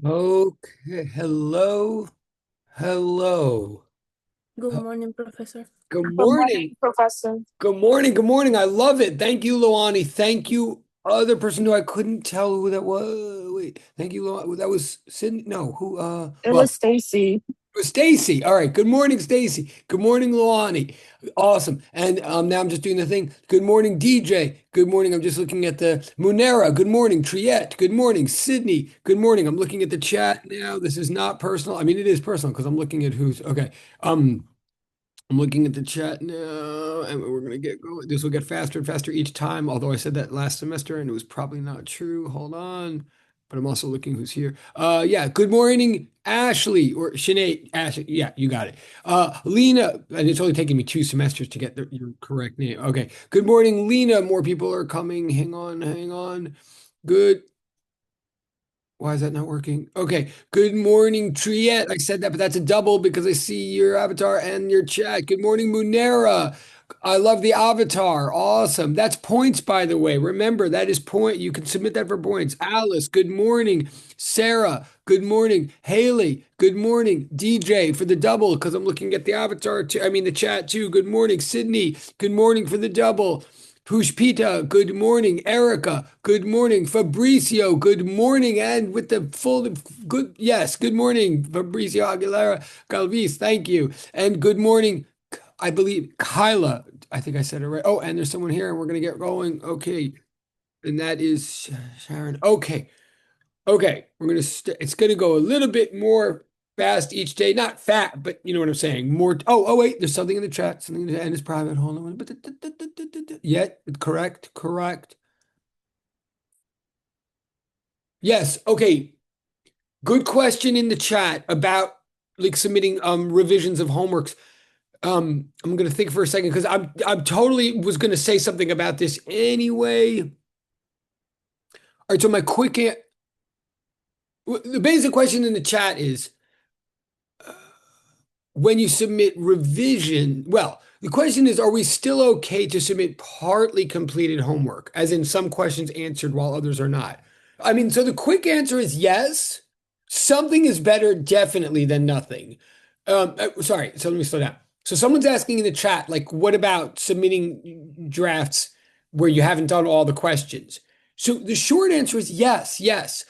Okay, hello, hello. Good Uh, morning, Professor. Good Good morning, morning. Professor. Good morning. Good morning. I love it. Thank you, Luani. Thank you, other person who I couldn't tell who that was. Wait, thank you, Luani. That was Sydney. No, who? It Well, was Stacy. it was Stacy. All right. Good morning, Stacy. Good morning, Luani. Awesome. And now I'm just doing the thing. Good morning, DJ. Good morning. I'm just looking at the Munera. Good morning, Triette. Good morning, Sydney. Good morning. I'm looking at the chat now. This is not personal. I mean, it is personal because I'm looking at who's okay. Um, I'm looking at the chat now, and we're gonna get going. This will get faster and faster each time. Although I said that last semester, and it was probably not true. Hold on, but I'm also looking who's here. Yeah. Good morning, Ashley or Sinead. Ashley, yeah, you got it. Lena, and it's only taken me 2 semesters to get your correct name. Okay. Good morning, Lena. More people are coming. Hang on, hang on. Good. Why is that not working? Okay. Good morning, Triette. I said that, but that's a double because I see your avatar and your chat. Good morning, Munera. I love the avatar. Awesome. That's points, by the way. Remember, that is point. You can submit that for points. Alice, good morning. Sarah, good morning. Haley, good morning. DJ for the double because I'm looking at the avatar too. I mean, the chat too. Good morning. Sydney, good morning for the double. Pushpita, good morning. Erica, good morning. Fabricio, good morning. And with the full good, yes, good morning. Fabricio Aguilera Galvis, thank you. And good morning, I believe Kyla. I think I said it right. Oh, and there's someone here, and we're gonna get going. Okay, and that is Sharon. Okay, okay, it's gonna go a little bit more fast each day. Not fat, but you know what I'm saying. More. Oh, wait, there's something in the chat. Something in the, and it's private. Hold on. Yet, correct, correct. Yes. Okay. Good question in the chat about like submitting revisions of homeworks. I'm gonna think for a second because I'm totally was gonna say something about this anyway. All right, so my the basic question in the chat is when you submit revision, well, the question is, are we still okay to submit partly completed homework, as in some questions answered while others are not? I mean, so the quick answer is yes. Something is better definitely than nothing. Sorry, so let me slow down. So someone's asking in the chat, like, what about submitting drafts where you haven't done all the questions? So the short answer is yes, yes.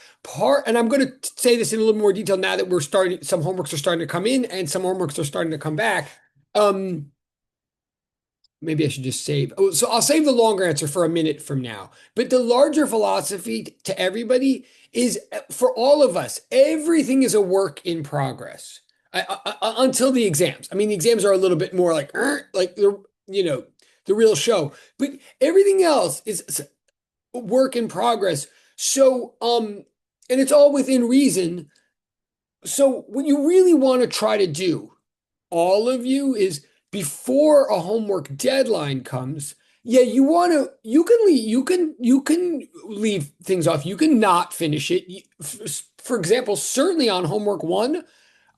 And I'm going to say this in a little more detail now that we're starting, some homeworks are starting to come in and some homeworks are starting to come back. Um, Maybe I should just save. Oh, so I'll save the longer answer for a minute from now. But the larger philosophy to everybody is for all of us, everything is a work in progress until the exams. I mean, the exams are a little bit more like the real show, but everything else is work in progress. So, and it's all within reason. So, what you really want to try to do, all of you, is before a homework deadline comes, yeah, you can leave things off. You can not finish it. For example, certainly on homework one,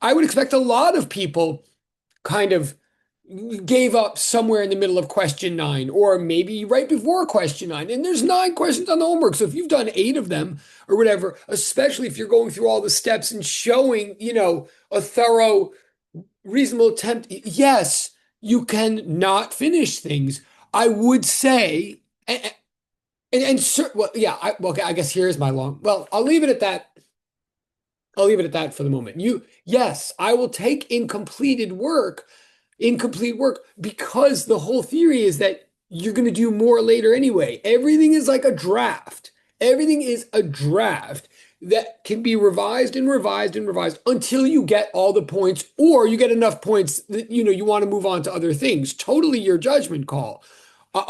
I would expect a lot of people kind of gave up somewhere in the middle of question nine, or maybe right before question nine. And there's 9 questions on the homework. So if you've done 8 of them or whatever, especially if you're going through all the steps and showing, a thorough, reasonable attempt, yes, you can not finish things. I would say, well, yeah, okay, I guess here's my well, I'll leave it at that. I'll leave it at that for the moment. Yes, I will take incomplete work, because the whole theory is that you're going to do more later anyway. Everything is like a draft. Everything is a draft that can be revised and revised and revised until you get all the points, or you get enough points that you want to move on to other things. Totally your judgment call. Uh,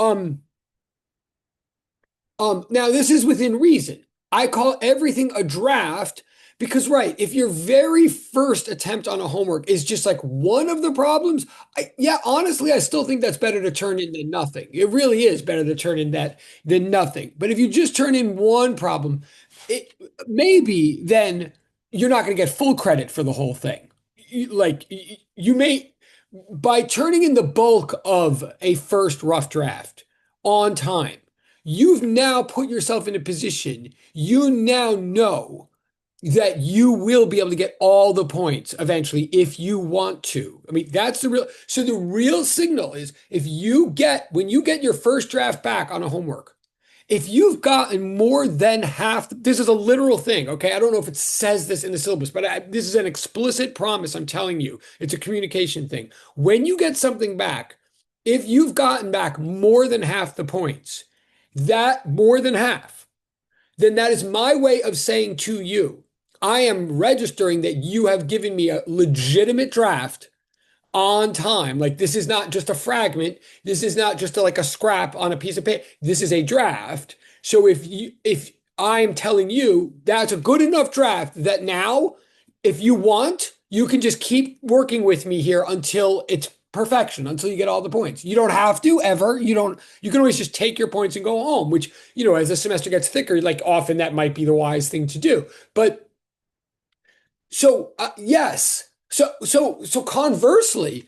Um, now this is within reason. I call everything a draft because, right, if your very first attempt on a homework is just like one of the problems, yeah, honestly, I still think that's better to turn in than nothing. It really is better to turn in that than nothing. But if you just turn in one problem, it maybe then you're not going to get full credit for the whole thing. Like you may, by turning in the bulk of a first rough draft on time, you've now put yourself in a position. You now know that you will be able to get all the points eventually if you want to. I mean, that's the real, so the real signal is when you get your first draft back on a homework, if you've gotten more than half, this is a literal thing, okay? I don't know if it says this in the syllabus, but this is an explicit promise I'm telling you. It's a communication thing. When you get something back, if you've gotten back more than half the points, that more than half, then that is my way of saying to you, I am registering that you have given me a legitimate draft on time. Like this is not just a fragment. This is not just like a scrap on a piece of paper. This is a draft. So if I'm telling you that's a good enough draft that now, if you want, you can just keep working with me here until it's perfection, until you get all the points. You don't have to ever. You can always just take your points and go home, which, as the semester gets thicker, like often that might be the wise thing to do. But yes. So conversely,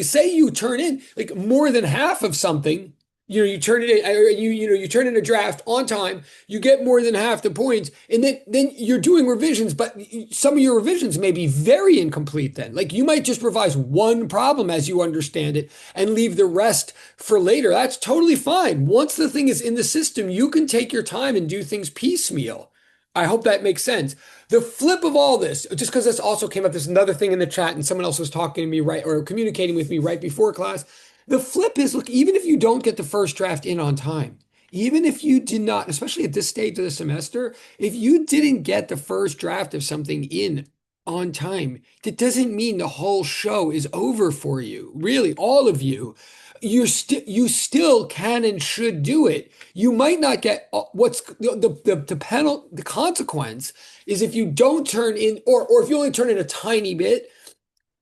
say you turn in like more than half of something, you turn it in, you turn in a draft on time, you get more than half the points, and then you're doing revisions, but some of your revisions may be very incomplete then. Like you might just revise one problem as you understand it and leave the rest for later. That's totally fine. Once the thing is in the system, you can take your time and do things piecemeal. I hope that makes sense. The flip of all this, just because this also came up, there's another thing in the chat and someone else was talking to me or communicating with me right before class. The flip is, look, even if you don't get the first draft in on time, even if you did not, especially at this stage of the semester, if you didn't get the first draft of something in on time, that doesn't mean the whole show is over for you. Really, all of you. You still can and should do it. You might not get what's the consequence is if you don't turn in, or if you only turn in a tiny bit,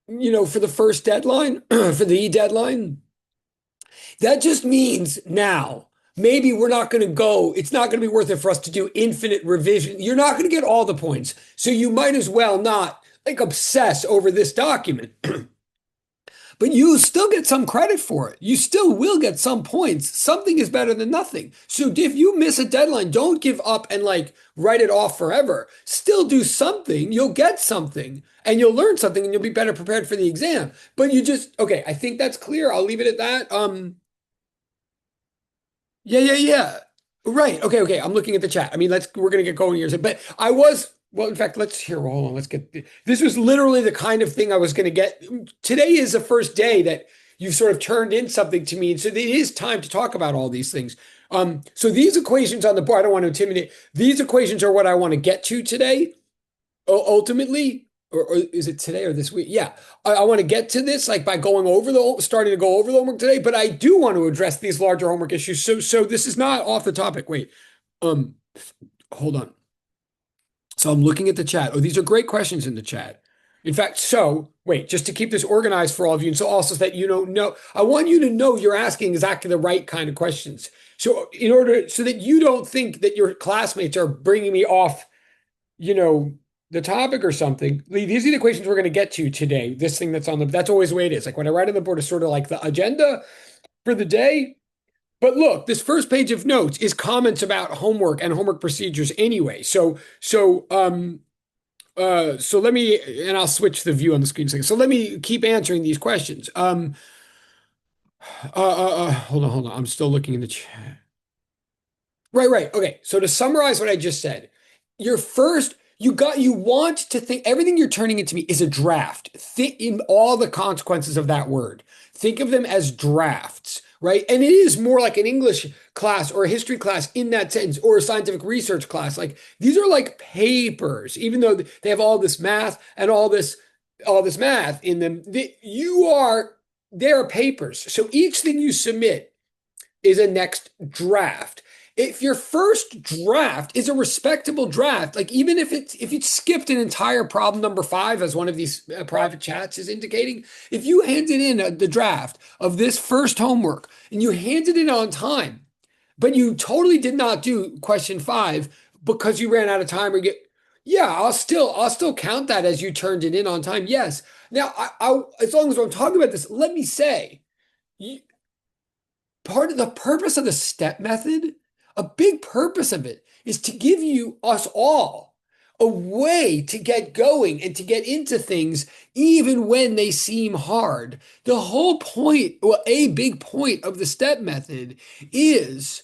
for the first deadline, for the deadline, that just means now maybe we're not going to go, it's not going to be worth it for us to do infinite revision. You're not going to get all the points. So you might as well not like obsess over this document. But you still get some credit for it. You still will get some points. Something is better than nothing. So if you miss a deadline, don't give up and like write it off forever. Still do something. You'll get something and you'll learn something and you'll be better prepared for the exam. But okay, I think that's clear. I'll leave it at that. Yeah. Right. Okay. I'm looking at the chat. I mean, we're gonna get going here. But well, in fact, hold on. This was literally the kind of thing I was gonna get. Today is the first day that you've sort of turned in something to me. And so it is time to talk about all these things. So these equations on the board, I don't want to intimidate. These equations are what I want to get to today, ultimately. Or is it today or this week? Yeah, I want to get to this like by starting to go over the homework today, but I do want to address these larger homework issues. So this is not off the topic. Wait, hold on. So I'm looking at the chat. Oh, these are great questions in the chat. In fact, wait, just to keep this organized for all of you, and so also that you don't know, I want you to know you're asking exactly the right kind of questions. So so that you don't think that your classmates are bringing me off, the topic or something. These are the equations we're going to get to today. This thing that's always the way it is. Like when I write on the board is sort of like the agenda for the day. But look, this first page of notes is comments about homework and homework procedures anyway. So let me, and I'll switch the view on the screen a second. So let me keep answering these questions. Hold on. I'm still looking in the chat. Right. Okay. So to summarize what I just said, you want to think everything you're turning into me is a draft. Think in all the consequences of that word. Think of them as drafts, right? And it is more like an English class or a history class in that sense, or a scientific research class. Like these are like papers, even though they have all this math and all this math in them. They are papers. So each thing you submit is a next draft. If your first draft is a respectable draft, like even if you skipped an entire problem number 5, as one of these private chats is indicating, if you handed in the draft of this first homework and you handed it on time, but you totally did not do question 5 because you ran out of time I'll still count that as you turned it in on time. Yes. Now, as long as I'm talking about this, let me say, part of the purpose of the step method, a big purpose of it is to give us all a way to get going and to get into things even when they seem hard. The whole point, well, a big point of the step method is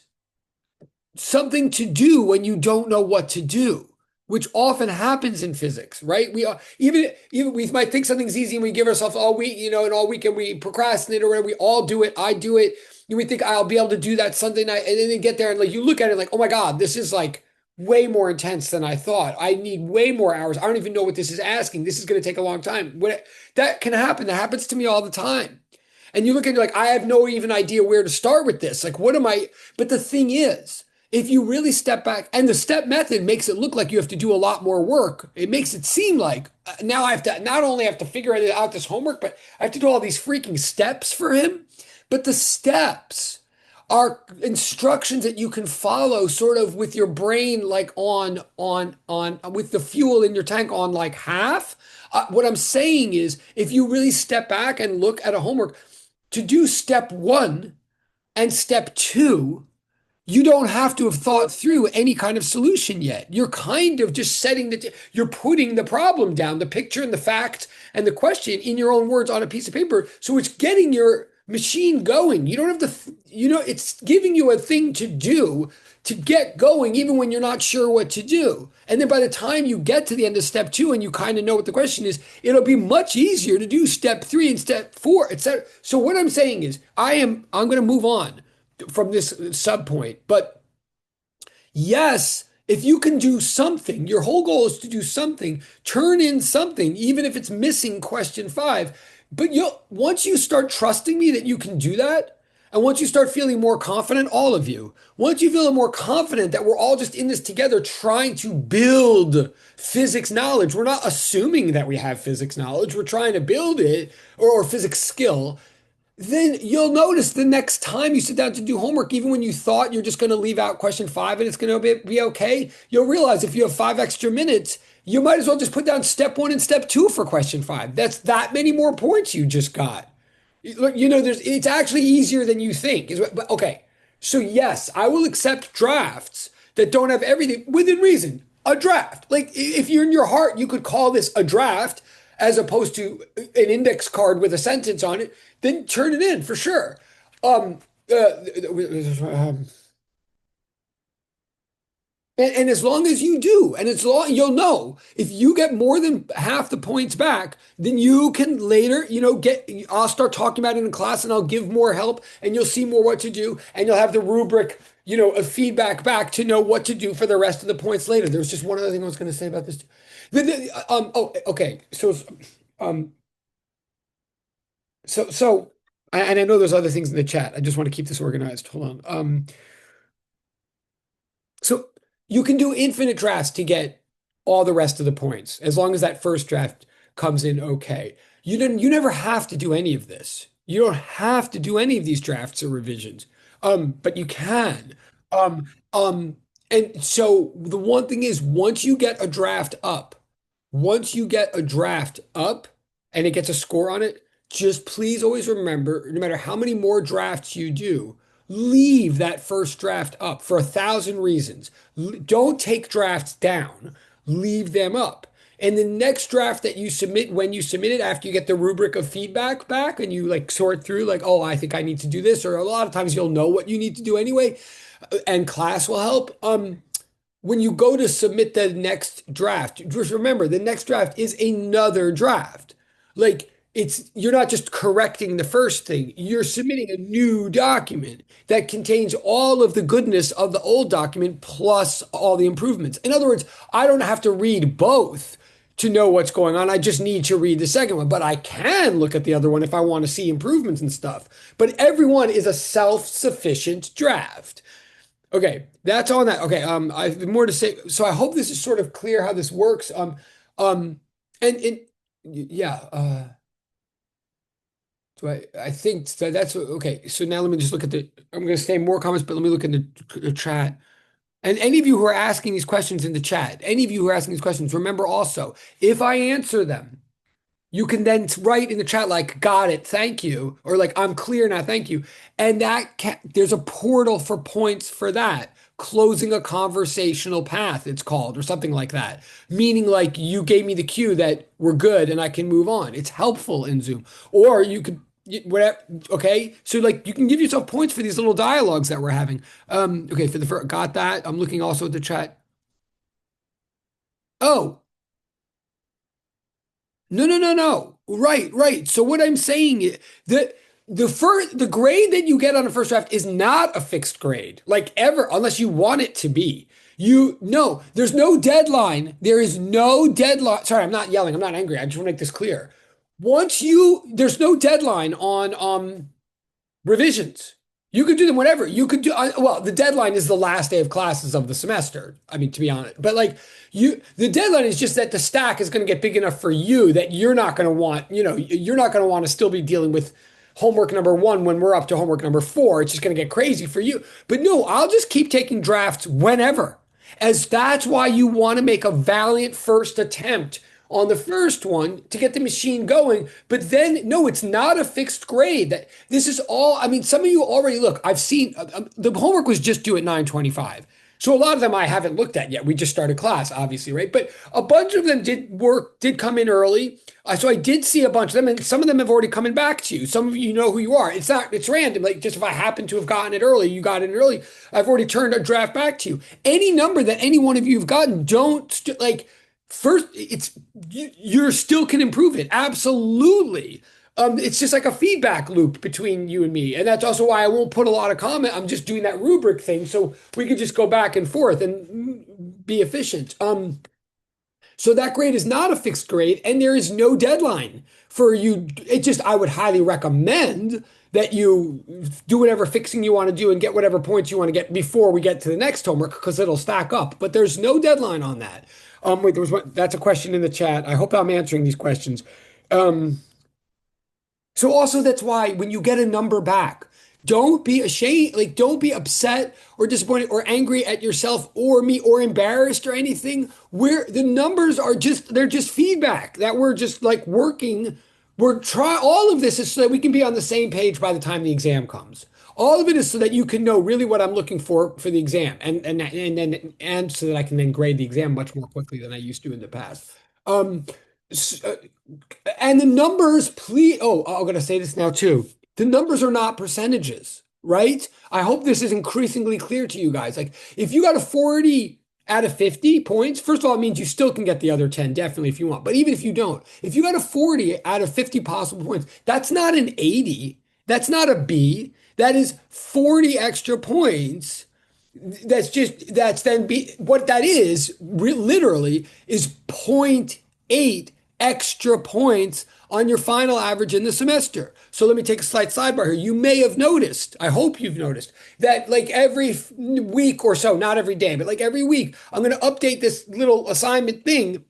something to do when you don't know what to do, which often happens in physics, right? We are even we might think something's easy and we give ourselves all week, and all weekend we procrastinate or whatever. We all do it. I do it. And we think I'll be able to do that Sunday night, and then you get there and like you look at it like, oh my God, this is like way more intense than I thought. I need way more hours. I don't even know what this is asking. This is going to take a long time. That can happen. That happens to me all the time. And you look at it like, I have no even idea where to start with this. Like, what am I? But the thing is, if you really step back, and the step method makes it look like you have to do a lot more work. It makes it seem like now I have to not only have to figure out this homework, but I have to do all these freaking steps for him. But the steps are instructions that you can follow sort of with your brain like on with the fuel in your tank on like half. What I'm saying is if you really step back and look at a homework, to do step one and step two, you don't have to have thought through any kind of solution yet. You're kind of just you're putting the problem down, the picture and the fact and the question in your own words on a piece of paper. So it's getting your machine going. You don't have to, it's giving you a thing to do to get going, even when you're not sure what to do. And then by the time you get to the end of step two and you kind of know what the question is, it'll be much easier to do step three and step four, etc. So what I'm saying is I'm going to move on from this sub point, but yes, if you can do something, your whole goal is to do something, turn in something, even if it's missing question five. But once you start trusting me that you can do that, and once you start feeling more confident, all of you, once you feel more confident that we're all just in this together trying to build physics knowledge, we're not assuming that we have physics knowledge, we're trying to build it or physics skill, then you'll notice the next time you sit down to do homework, even when you thought you're just going to leave out question five and it's going to be okay, you'll realize if you have 5 extra minutes, you might as well just put down step one and step two for question five. That's that many more points you just got. Look, it's actually easier than you think. But okay, so yes, I will accept drafts that don't have everything within reason. A draft, like if you're in your heart, you could call this a draft as opposed to an index card with a sentence on it. Then turn it in for sure. Um, um, and as long as you do, and it's long, you'll know if you get more than half the points back, then you can later, I'll start talking about it in class and I'll give more help and you'll see more what to do and you'll have the rubric, of feedback back to know what to do for the rest of the points later. There's just one other thing I was going to say about this. Okay. Um, so, and I know there's other things in the chat. I just want to keep this organized. Hold on. So you can do infinite drafts to get all the rest of the points, as long as that first draft comes in okay. You never have to do any of this. You don't have to do any of these drafts or revisions. But you can. Um, um, and so the one thing is once you get a draft up and it gets a score on it, just please always remember, no matter how many more drafts you do, leave that first draft up for 1,000 reasons. Don't take drafts down, leave them up. And the next draft that you submit, when you submit it, after you get the rubric of feedback back and you like sort through, like, oh, I think I need to do this, or a lot of times you'll know what you need to do anyway, and class will help. When you go to submit the next draft, just remember the next draft is another draft. Like you're not just correcting the first thing, you're submitting a new document that contains all of the goodness of the old document plus all the improvements. In other words, I don't have to read both to know what's going on. I just need to read the second one, but I can look at the other one if I want to see improvements and stuff. But everyone is a self-sufficient draft. Okay, that's on that. Okay, I've more to say. So I hope this is sort of clear how this works. And yeah, so I think that's okay. So now let me just look at I'm going to say more comments, but let me look in the chat. And any of you who are asking these questions in the chat, any of you who are asking these questions, remember also, if I answer them, you can then write in the chat like, got it, thank you, or like, I'm clear now, thank you. And there's a portal for points for that closing a conversational path, it's called, or something like that. Meaning like you gave me the cue that we're good and I can move on. It's helpful in Zoom. Or you could whatever, okay? So like you can give yourself points for these little dialogues that we're having. Okay, for the first, got that. I'm looking also at the chat. Oh, no, no, no, no. Right, right. So what I'm saying is the grade that you get on a first draft is not a fixed grade, like ever, unless you want it to be. You no, there's no deadline. There is no deadline. Sorry, I'm not yelling. I'm not angry. I just want to make this clear. There's no deadline on revisions. You could do them whenever. You could do well, the deadline is the last day of classes of the semester. I mean, to be honest. But like the deadline is just that the stack is going to get big enough for you that you're not going to want, you're not going to want to still be dealing with homework number one when we're up to homework number four. It's just going to get crazy for you. But no, I'll just keep taking drafts whenever. As that's why you want to make a valiant first attempt on the first one to get the machine going. But then, no, it's not a fixed grade. That this is all. I mean, some of you already look. I've seen the homework was just due at 9:25. So a lot of them I haven't looked at yet. We just started class, obviously, right? But a bunch of them did come in early. So I did see a bunch of them, and some of them have already coming back to you. Some of you know who you are. It's random. Like just if I happen to have gotten it early, you got it early. I've already turned a draft back to you. Any number that any one of you have gotten, don't like. First, you're still can improve it. Absolutely. It's just like a feedback loop between you and me. And that's also why I won't put a lot of comment. I'm just doing that rubric thing so we can just go back and forth and be efficient. So that grade is not a fixed grade and there is no deadline for you. I would highly recommend that you do whatever fixing you want to do and get whatever points you want to get before we get to the next homework because it'll stack up. But there's no deadline on that. Wait, that's a question in the chat. I hope I'm answering these questions. Um, so also that's why when you get a number back, don't be ashamed, like don't be upset or disappointed or angry at yourself or me or embarrassed or anything. Where the numbers are they're just feedback that we're just like working. All of this is so that we can be on the same page by the time the exam comes. All of it is so that you can know really what I'm looking for the exam and so that I can then grade the exam much more quickly than I used to in the past. Um, and the numbers, please. Oh, I'm going to say this now too. The numbers are not percentages, right? I hope this is increasingly clear to you guys. Like, if you got a 40 out of 50 points, first of all, it means you still can get the other 10, definitely, if you want. But even if you don't, if you got a 40 out of 50 possible points, that's not an 80. That's not a B. That is 40 extra points. That's then what that is literally is 0.8 extra points on your final average in the semester. So let me take a slight sidebar here. You may have noticed, I hope you've noticed, that like every week or so, not every day, but like every week, I'm going to update this little assignment thing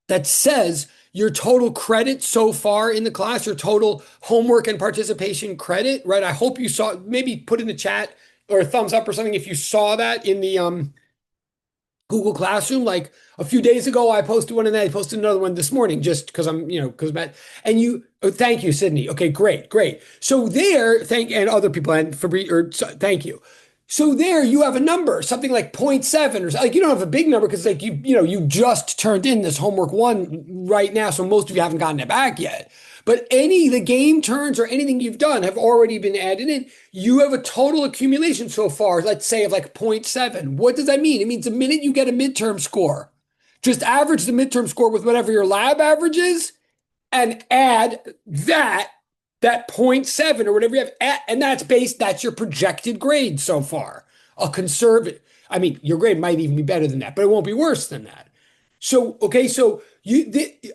that says your total credit so far in the class, your total homework and participation credit, right? I hope you saw, maybe put in the chat or a thumbs up or something if you saw that in the Google Classroom. Like a few days ago, I posted one and then I posted another one this morning just because and thank you, Sydney. Okay, great, great. So there, and other people and thank you. So there you have a number, something like 0.7 or like you don't have a big number because like you just turned in this homework one right now. So most of you haven't gotten it back yet. But the game turns or anything you've done have already been added in. You have a total accumulation so far, let's say of like 0.7. What does that mean? It means the minute you get a midterm score, just average the midterm score with whatever your lab average is and add that 0.7 or whatever you have, and that's your projected grade so far. A conservative, I mean, your grade might even be better than that, but it won't be worse than that. So, okay, so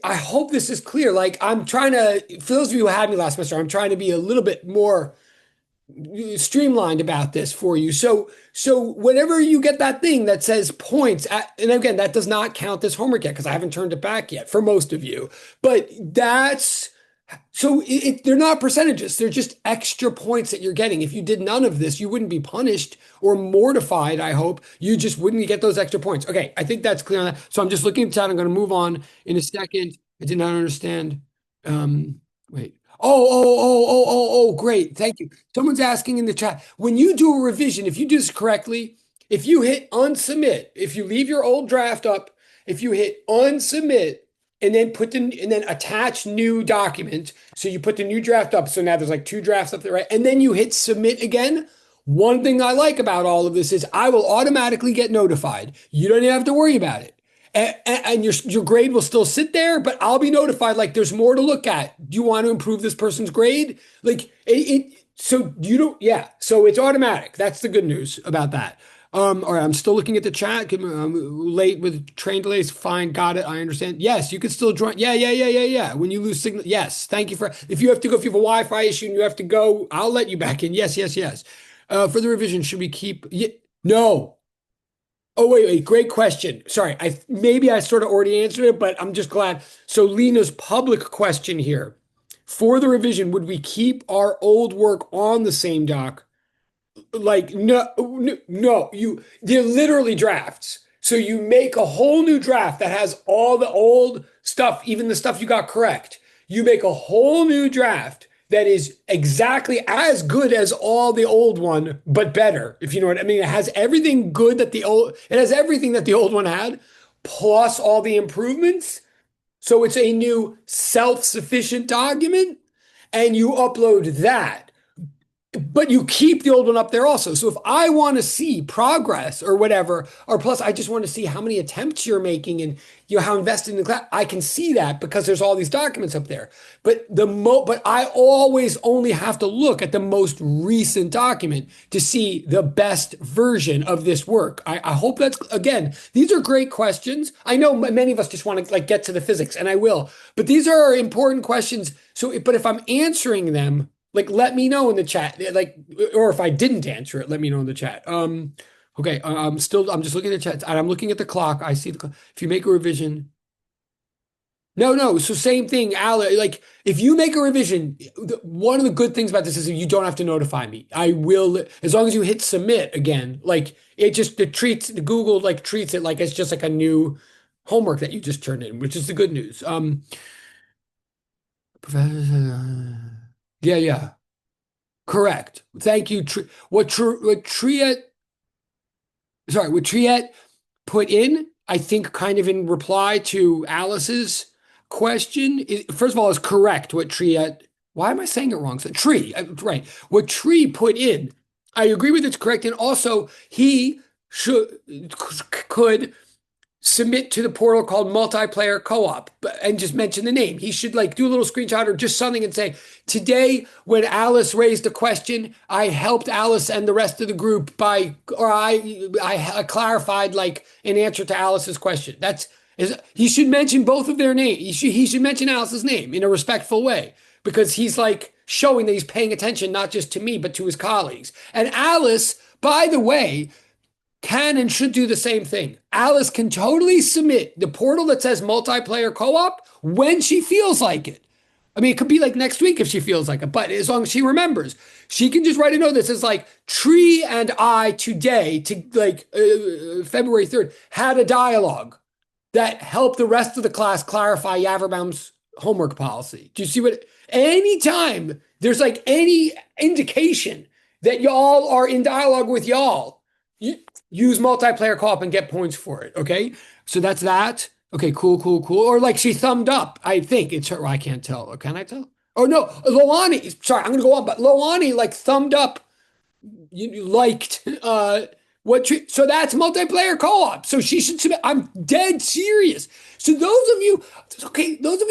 I hope this is clear. Like I'm trying to, for those of you who had me last semester, I'm trying to be a little bit more streamlined about this for you. So whenever you get that thing that says points, and again, that does not count this homework yet because I haven't turned it back yet for most of you, but they're not percentages. They're just extra points that you're getting. If you did none of this, you wouldn't be punished or mortified, I hope. You just wouldn't get those extra points. Okay, I think that's clear on that. So I'm just looking at the chat. I'm going to move on in a second. I did not understand. Wait. Oh, great. Thank you. Someone's asking in the chat, when you do a revision, if you do this correctly, if you hit unsubmit, if you leave your old draft up, if you hit unsubmit and then and then attach new document, so you put the new draft up. So now there's like two drafts up there, right? And then you hit submit again. One thing I like about all of this is I will automatically get notified. You don't even have to worry about it. And your grade will still sit there, but I'll be notified like there's more to look at. Do you want to improve this person's grade? Like so you don't, yeah. So it's automatic. That's the good news about that. All right, I'm still looking at the chat. I'm late with train delays. Fine, got it. I understand. Yes, you could still join. Yeah. When you lose signal, yes. Thank you for. If you have to go, if you have a Wi-Fi issue and you have to go, I'll let you back in. Yes. For the revision, should we keep? No. Oh, wait. Great question. Sorry. Maybe I sort of already answered it, but I'm just glad. So Lena's public question here. For the revision, would we keep our old work on the same doc? Like, no, they're literally drafts. So you make a whole new draft that has all the old stuff, even the stuff you got correct. You make a whole new draft that is exactly as good as all the old one, but better, if you know what I mean. It has everything good that it has everything that the old one had, plus all the improvements. So it's a new self-sufficient document, and you upload that. But you keep the old one up there also. So if I want to see progress or whatever, or plus I just want to see how many attempts you're making and how invested in the class, I can see that because there's all these documents up there. But but I always only have to look at the most recent document to see the best version of this work. I hope that's, again, these are great questions. I know many of us just want to like get to the physics, and I will, but these are important questions. So, but if I'm answering them, like, let me know in the chat. Like, or if I didn't answer it, let me know in the chat. Okay. I'm just looking at the chat and I'm looking at the clock. I see the clock. If you make a revision. No. So same thing, Ali. Like, if you make a revision, one of the good things about this is you don't have to notify me. I will, as long as you hit submit again, like Google like treats it like it's just like a new homework that you just turned in, which is the good news. Yeah. Correct. Thank you. What Triet put in, I think, kind of in reply to Alice's question, first of all, is correct. What Triet, why am I saying it wrong? So right. What Tree put in, I agree with it's correct. And also, he could submit to the portal called multiplayer co-op and just mention the name. He should like do a little screenshot or just something and say, today when Alice raised a question, I helped Alice and the rest of the group I clarified like an answer to Alice's question. He should mention both of their names. He should mention Alice's name in a respectful way, because he's like showing that he's paying attention not just to me, but to his colleagues. And Alice, by the way, can and should do the same thing. Alice can totally submit the portal that says multiplayer co-op when she feels like it. I mean, it could be like next week if she feels like it, but as long as she remembers, she can just write a note that says like, Tree and I today, to like February 3rd, had a dialogue that helped the rest of the class clarify Yaverbaum's homework policy. Do you see what? Anytime there's like any indication that y'all are in dialogue with y'all, you use multiplayer co-op and get points for it. Okay. So that's that. Okay, cool. Or like she thumbed up. I think it's her. I can't tell. Can I tell? Oh no, Loani. Sorry, I'm gonna go on, but Loani like thumbed up. You liked so that's multiplayer co-op. So she should submit. I'm dead serious. So those of you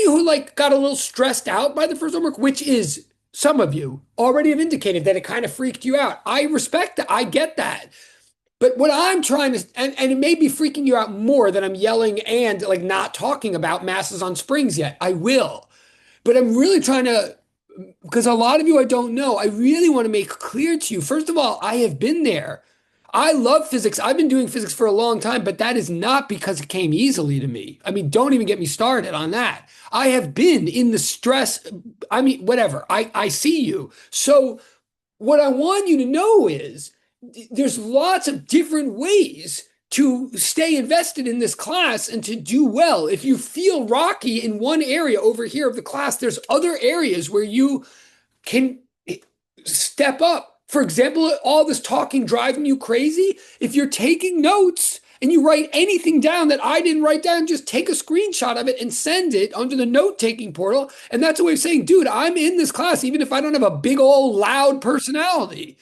who like got a little stressed out by the first homework, which is some of you already have indicated that it kind of freaked you out. I respect that. I get that. But what I'm trying to, and it may be freaking you out more than I'm yelling and like not talking about masses on springs yet. I will. But I'm really trying to, because a lot of you I don't know, I really want to make clear to you. First of all, I have been there. I love physics. I've been doing physics for a long time, but that is not because it came easily to me. I mean, don't even get me started on that. I have been in the stress. I mean, whatever. I see you. So what I want you to know is, there's lots of different ways to stay invested in this class and to do well. If you feel rocky in one area over here of the class, there's other areas where you can step up For example, all this talking driving you crazy, if you're taking notes and you write anything down that I didn't write down, just take a screenshot of it and send it under the note-taking portal. And that's a way of saying, dude, I'm in this class, even if I don't have a big old loud personality.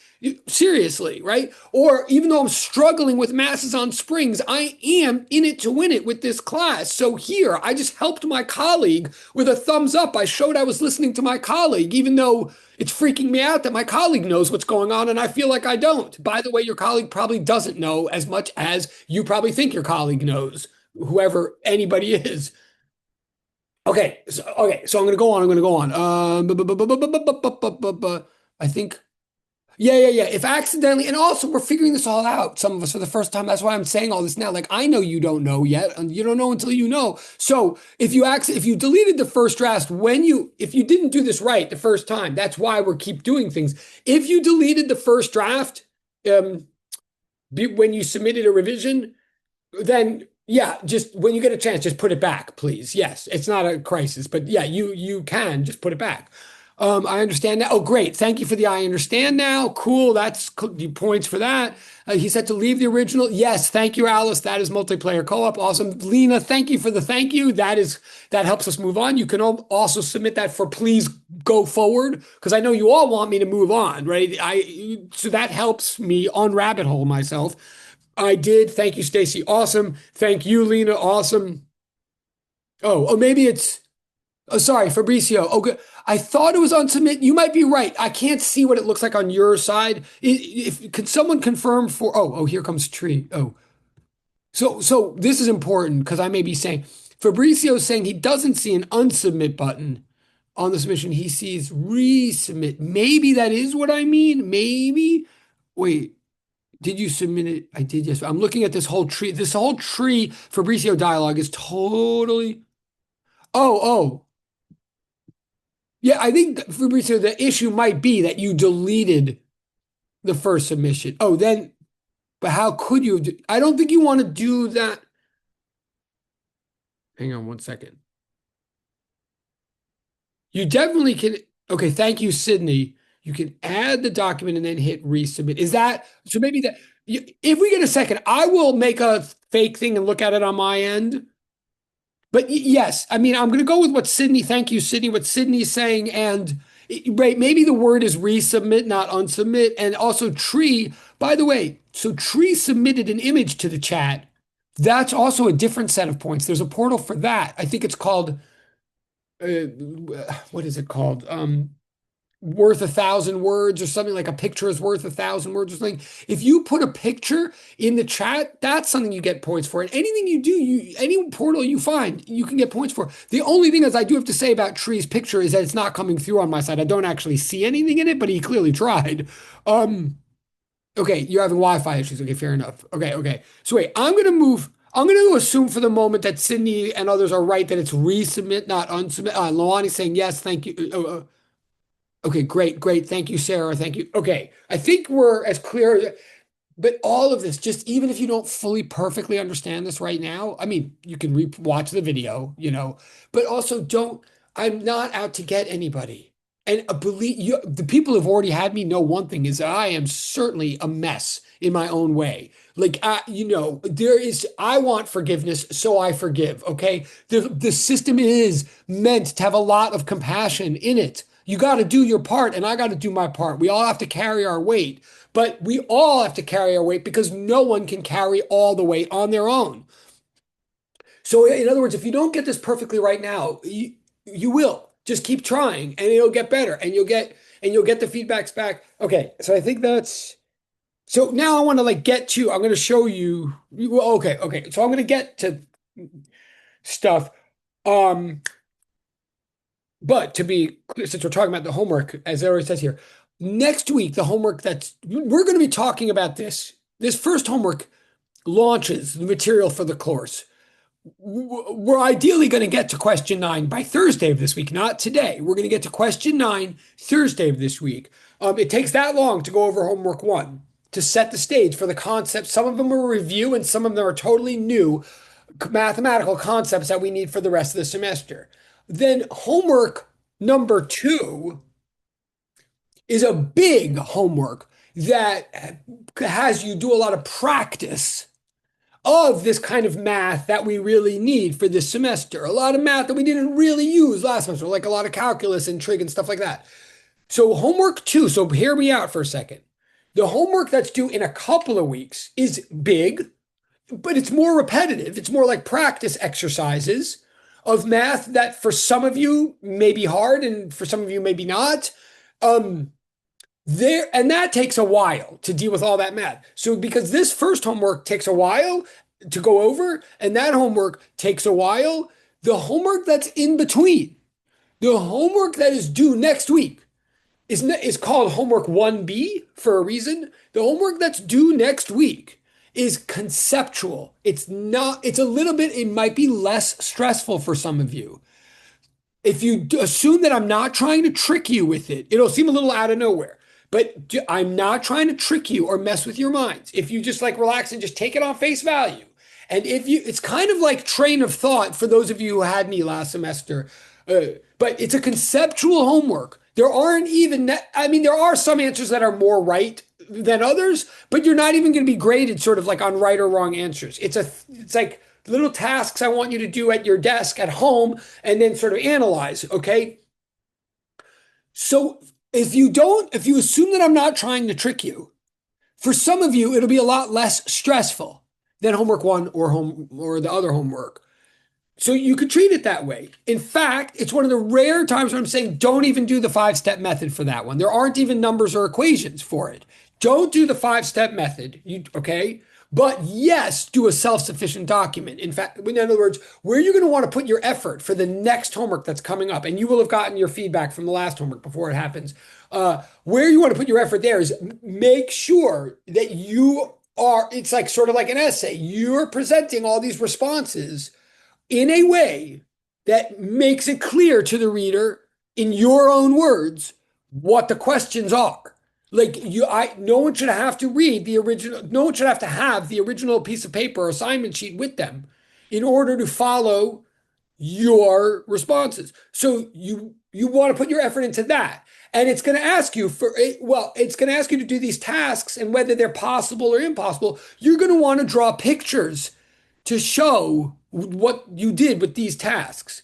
Seriously, right? Or even though I'm struggling with masses on springs, I am in it to win it with this class. So here, I just helped my colleague with a thumbs up. I showed I was listening to my colleague, even though it's freaking me out that my colleague knows what's going on and I feel like I don't. By the way, your colleague probably doesn't know as much as you probably think your colleague knows, whoever anybody is. So I'm going to go on. I'm going to go on. I think yeah. If accidentally, and also we're figuring this all out, some of us for the first time. That's why I'm saying all this now. Like I know you don't know yet, and you don't know until you know. So if you deleted the first draft if you didn't do this right the first time, that's why we keep doing things. If you deleted the first draft, um, when you submitted a revision, then yeah, just when you get a chance, just put it back, please. Yes, it's not a crisis, but yeah, you can just put it back. I understand now. Oh, great. Thank you for the I understand now. Cool. That's points for that. He said to leave the original. Yes. Thank you, Alice. That is multiplayer co-op. Awesome. Lena, thank you for the thank you. That helps us move on. You can also submit that for please go forward because I know you all want me to move on, right? So that helps me on rabbit hole myself. I did. Thank you, Stacy. Awesome. Thank you, Lena. Awesome. Oh, maybe it's. Oh, sorry, Fabricio. Oh, good. I thought it was on submit. You might be right. I can't see what it looks like on your side. If could someone confirm for? Here comes Tree. So this is important because I may be saying Fabricio is saying he doesn't see an unsubmit button on the submission. He sees resubmit. Maybe that is what I mean. Maybe. Wait. Did you submit it? I did, yes. I'm looking at this whole tree. This whole tree Fabricio dialogue is totally. Oh. Yeah, I think Fabricio, the issue might be that you deleted the first submission. But how could you? I don't think you want to do that. Hang on one second. You definitely can. Okay, thank you, Sydney. You can add the document and then hit resubmit. Is that so? Maybe that if we get a second, I will make a fake thing and look at it on my end. But yes, I mean, I'm going to go with what Sydney, thank you, Sydney, what Sydney's saying. And right, maybe the word is resubmit, not unsubmit. And also Tree, by the way, so Tree submitted an image to the chat. That's also a different set of points. There's a portal for that. I think it's called, uh, what is it called? Worth 1,000 words or something like a picture is worth 1,000 words or something. If you put a picture in the chat, that's something you get points for. And anything you do, any portal you find, you can get points for. The only thing is I do have to say about Tree's picture is that it's not coming through on my side. I don't actually see anything in it, but he clearly tried. Okay, you're having Wi-Fi issues. Okay, fair enough. Okay. So wait, I'm going to assume for the moment that Sydney and others are right that it's resubmit, not unsubmit. Loani's saying yes, thank you. Okay, great. Thank you, Sarah. Thank you. Okay, I think we're as clear. But all of this, just even if you don't fully perfectly understand this right now, I mean, you can watch the video, but also don't. I'm not out to get anybody. And believe you, the people who've already had me know one thing is I am certainly a mess in my own way. Like, I want forgiveness, so I forgive. Okay, the system is meant to have a lot of compassion in it. You got to do your part, and I got to do my part. We all have to carry our weight, but we all have to carry our weight because no one can carry all the weight on their own. So, in other words, if you don't get this perfectly right now, you will just keep trying, and it'll get better, and you'll get the feedbacks back. Okay, so I think that's. So now I want to get to. I'm going to show you. Well, okay. So I'm going to get to stuff. But to be clear, since we're talking about the homework, as it already says here, next week, the homework we're going to be talking about this. This first homework launches the material for the course. We're ideally going to get to question 9 by Thursday of this week, not today. We're going to get to question 9 Thursday of this week. It takes that long to go over homework 1 to set the stage for the concepts. Some of them are review and some of them are totally new mathematical concepts that we need for the rest of the semester. Then homework number 2 is a big homework. that has you do a lot of practice of this kind of math that we really need for this semester. A lot of math that we didn't really use last semester, like a lot of calculus and trig and stuff like that. So homework 2, so hear me out for a second. The homework that's due in a couple of weeks is big, but it's more repetitive. It's more like practice exercises of math that for some of you may be hard and for some of you maybe not. There and that takes a while to deal with all that math. So because this first homework takes a while to go over and that homework takes a while, the homework that's in between, the homework that is due next week is called homework 1B for a reason. The homework that's due next week is conceptual. It's not, it's a little bit, it might be less stressful for some of you. If you assume that I'm not trying to trick you with it, it'll seem a little out of nowhere. But I'm not trying to trick you or mess with your minds. If you just like relax and just take it on face value. And if you, it's kind of like train of thought for those of you who had me last semester. But it's a conceptual homework. There aren't even, I mean, there are some answers that are more right than others, but you're not even going to be graded sort of like on right or wrong answers. It's like little tasks I want you to do at your desk at home and then sort of analyze. Okay. So if you assume that I'm not trying to trick you, for some of you, it'll be a lot less stressful than homework 1 or the other homework. So you could treat it that way. In fact, it's one of the rare times when I'm saying don't even do the 5-step method for that one. There aren't even numbers or equations for it. Don't do the 5-step method. Okay? But yes, do a self-sufficient document. In fact, in other words, where you're going to want to put your effort for the next homework that's coming up, and you will have gotten your feedback from the last homework before it happens. Where you want to put your effort there is make sure that it's like sort of like an essay. You're presenting all these responses in a way that makes it clear to the reader in your own words what the questions are. Like no one should have to read the original, no one should have to have the original piece of paper or assignment sheet with them in order to follow your responses. So you want to put your effort into that. And it's going to ask you it's going to ask you to do these tasks, and whether they're possible or impossible, you're going to want to draw pictures to show what you did with these tasks.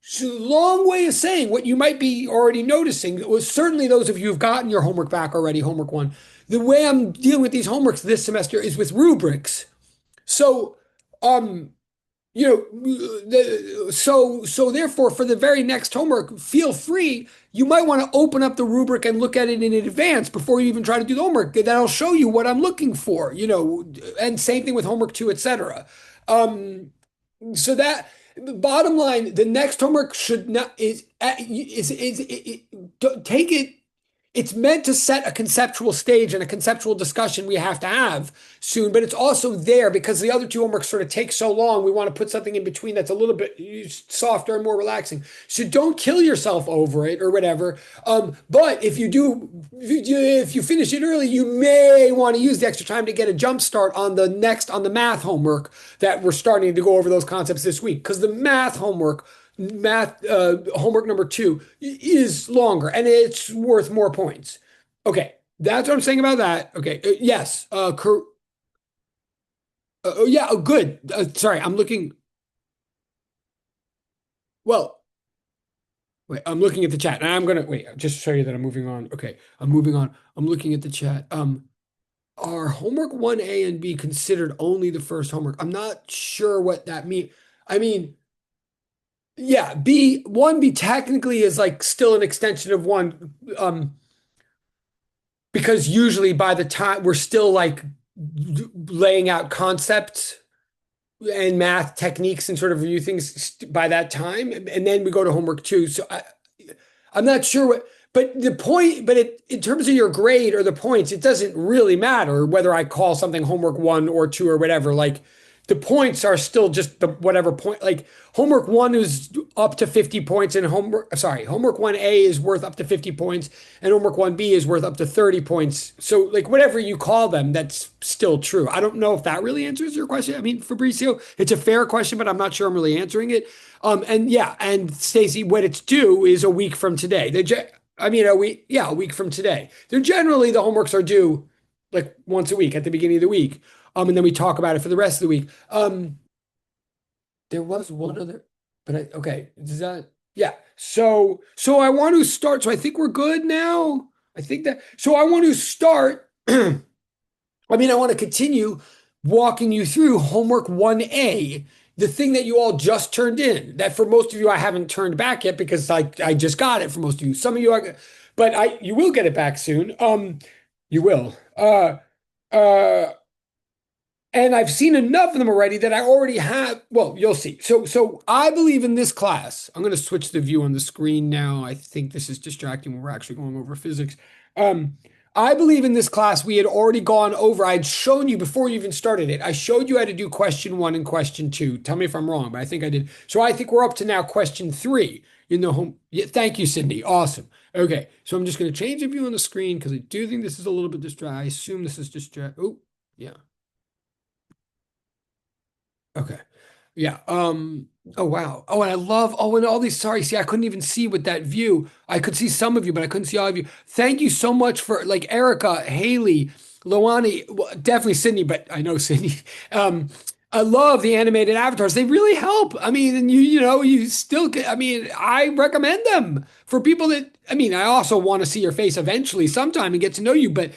So long way of saying what you might be already noticing was certainly those of you who've gotten your homework back already, homework 1. The way I'm dealing with these homeworks this semester is with rubrics. So, so therefore, for the very next homework, feel free. You might want to open up the rubric and look at it in advance before you even try to do the homework. That'll show you what I'm looking for, and same thing with homework 2, etc. So that bottom line, the next homework should not take it. It's meant to set a conceptual stage and a conceptual discussion we have to have soon, but it's also there because the other 2 homeworks sort of take so long. We want to put something in between that's a little bit softer and more relaxing. So don't kill yourself over it or whatever. But if you finish it early, you may want to use the extra time to get a jump start on the math homework that we're starting to go over those concepts this week, because the math homework number 2 is longer and it's worth more points. Okay, that's what I'm saying about that. Okay, yes. Yeah, good. Sorry, I'm looking. Well, wait, I'm looking at the chat, and I'm gonna wait. Just to show you that I'm moving on. Okay, I'm moving on. I'm looking at the chat. Are homework 1A and B considered only the first homework? I'm not sure what that means. I mean. Yeah, 1B technically is like still an extension of 1, because usually by the time we're still like laying out concepts and math techniques and sort of review things by that time, and then we go to homework 2. So I'm not sure in terms of your grade or the points, it doesn't really matter whether I call something homework 1 or 2 or whatever. Like, the points are still just the whatever point. Like homework 1 is up to 50 points, and homework 1A is worth up to 50 points, and homework 1B is worth up to 30 points. So like whatever you call them, that's still true. I don't know if that really answers your question. I mean, Fabrizio, it's a fair question, but I'm not sure I'm really answering it. And Stacy, what it's due is a week from today. A week from today. They're generally, the homeworks are due like once a week at the beginning of the week. And then we talk about it for the rest of the week. There was one other, but okay, does that, yeah. So I want to start. So I think we're good now. I think that, so I want to start. I want to continue walking you through homework 1A, the thing that you all just turned in. That for most of you, I haven't turned back yet because I just got it for most of you. Some of you are, but you will get it back soon. You will. Uh, and I've seen enough of them already that I already have. Well, you'll see. So I believe in this class. I'm going to switch the view on the screen now. I think this is distracting when we're actually going over physics. Um, I believe in this class we had already gone over. I'd shown you before you even started it. I showed you how to do question 1 and question 2. Tell me if I'm wrong, but I think I did. So I think we're up to now question 3 in the home. Yeah, thank you, Cindy. Awesome. Okay, so I'm just going to change the view on the screen because I do think this is a little bit distracting. I assume this is distracting. Oh, yeah. Okay. Yeah. Oh wow. Oh, and I love, oh, and all these, sorry, see, I couldn't even see with that view. I could see some of you, but I couldn't see all of you. Thank you so much for like Erica, Haley, Loani, well, definitely Sydney, but I know Sydney. Um, I love the animated avatars. They really help. I mean, and you still get, I recommend them for people that, I also want to see your face eventually sometime and get to know you, but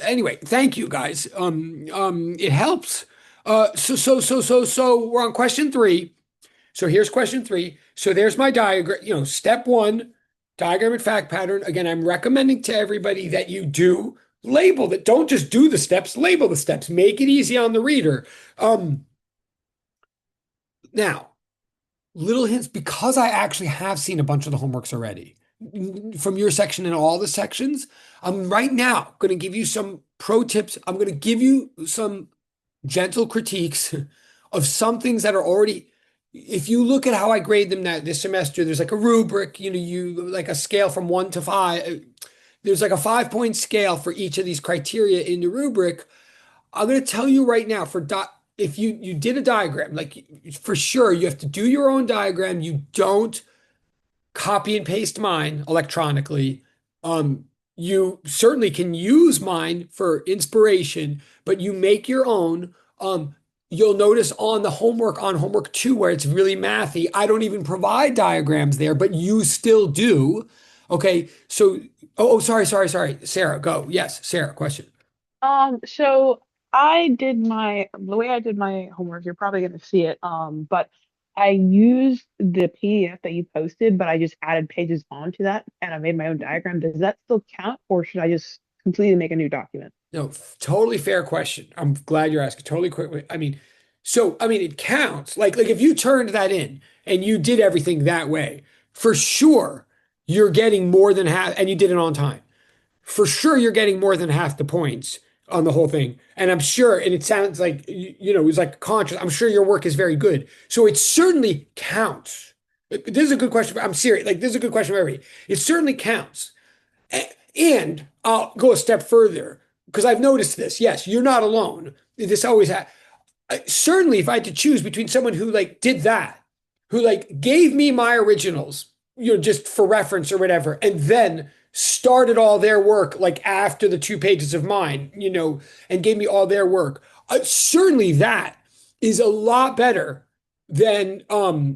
anyway, thank you guys. It helps. So we're on question 3. So here's question 3. So there's my diagram, step 1, diagram and fact pattern. Again, I'm recommending to everybody that you do label that. Don't just do the steps, label the steps, make it easy on the reader. Now, little hints, because I actually have seen a bunch of the homeworks already from your section and all the sections. I'm right now going to give you some pro tips. I'm going to give you some gentle critiques of some things that are already, if you look at how I grade them this semester, there's like a rubric, you like a scale from 1 to 5. There's like a 5-point scale for each of these criteria in the rubric. I'm going to tell you right now if you did a diagram, like for sure you have to do your own diagram. You don't copy and paste mine electronically. You certainly can use mine for inspiration, but you make your own. You'll notice on homework 2, where it's really mathy, I don't even provide diagrams there, but you still do. Okay, so, sorry, Sarah, go. Yes, Sarah, question. So I did the way I did my homework, you're probably gonna see it. But I used the PDF that you posted, but I just added pages onto that and I made my own diagram. Does that still count, or should I just completely make a new document? No, totally fair question. I'm glad you're asking. Totally quick. It counts. Like if you turned that in and you did everything that way, for sure you're getting more than half, and you did it on time. For sure you're getting more than half the points on the whole thing. And I'm sure, and it sounds like it was like conscious. I'm sure your work is very good. So it certainly counts. This is a good question. I'm serious. Like this is a good question for everybody. It certainly counts. And I'll go a step further because I've noticed this. Yes, you're not alone. This always happens. Certainly, if I had to choose between someone who like did that, who like gave me my originals, just for reference or whatever, and then started all their work like after the 2 pages of mine, and gave me all their work. Certainly, that is a lot better than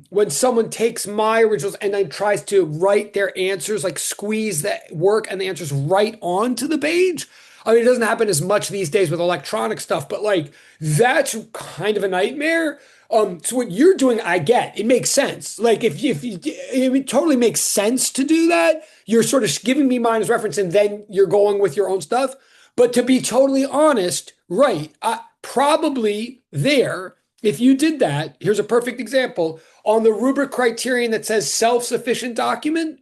when someone takes my originals and then tries to write their answers, like squeeze that work and the answers right onto the page. It doesn't happen as much these days with electronic stuff, but like that's kind of a nightmare. So what you're doing, I get. It makes sense. Like if it totally makes sense to do that. You're sort of giving me mine as reference, and then you're going with your own stuff. But to be totally honest, right? Probably there. If you did that, here's a perfect example on the rubric criterion that says self-sufficient document.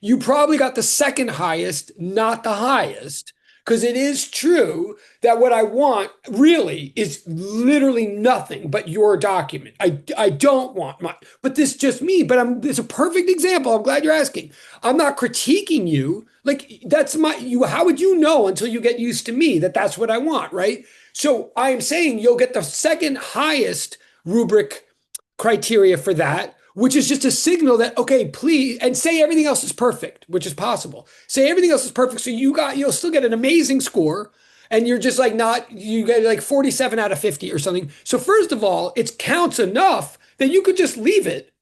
You probably got the second highest, not the highest. Because it is true that what I want really is literally nothing but your document. I don't want mine, but this is just me. But it's a perfect example. I'm glad you're asking. I'm not critiquing you. Like that's you. How would you know until you get used to me that that's what I want, right? So I am saying you'll get the second highest rubric criteria for that, which is just a signal that, okay, please, and say everything else is perfect, which is possible. Say everything else is perfect. So you'll still get an amazing score. and you're just like not, you get like 47 out of 50 or something. So first of all, it counts enough that you could just leave it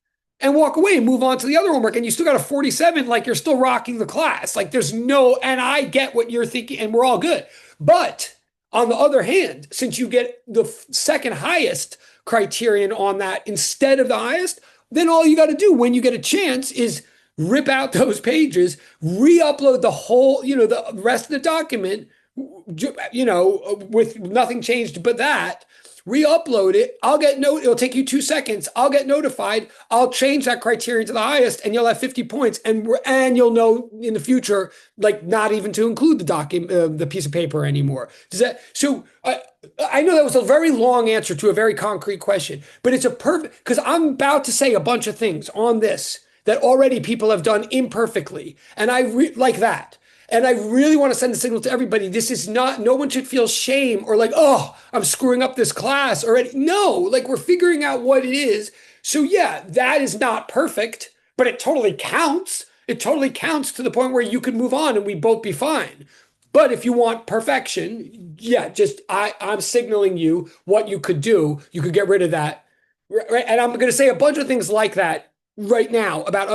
and walk away and move on to the other homework. And you still got a 47, like you're still rocking the class. Like there's no, and I get what you're thinking, and we're all good. But on the other hand, since you get the second highest criterion on that instead of the highest, then all you got to do when you get a chance is rip out those pages, re-upload the whole, the rest of the document, with nothing changed but that, re-upload it. I'll get it'll take you 2 seconds. I'll get notified. I'll change that criterion to the highest, and you'll have 50 points. And you'll know in the future, like not even to include the document, the piece of paper anymore. Does that so? I know that was a very long answer to a very concrete question, but it's a perfect because I'm about to say a bunch of things on this that already people have done imperfectly, and I like that. And I really want to send a signal to everybody. This is not, no one should feel shame or like, oh, I'm screwing up this class or no, like we're figuring out what it is. So yeah, that is not perfect, but it totally counts. It totally counts to the point where you could move on and we both be fine. But if you want perfection, yeah, just I'm signaling you what you could do. You could get rid of that. Right. And I'm going to say a bunch of things like that right now about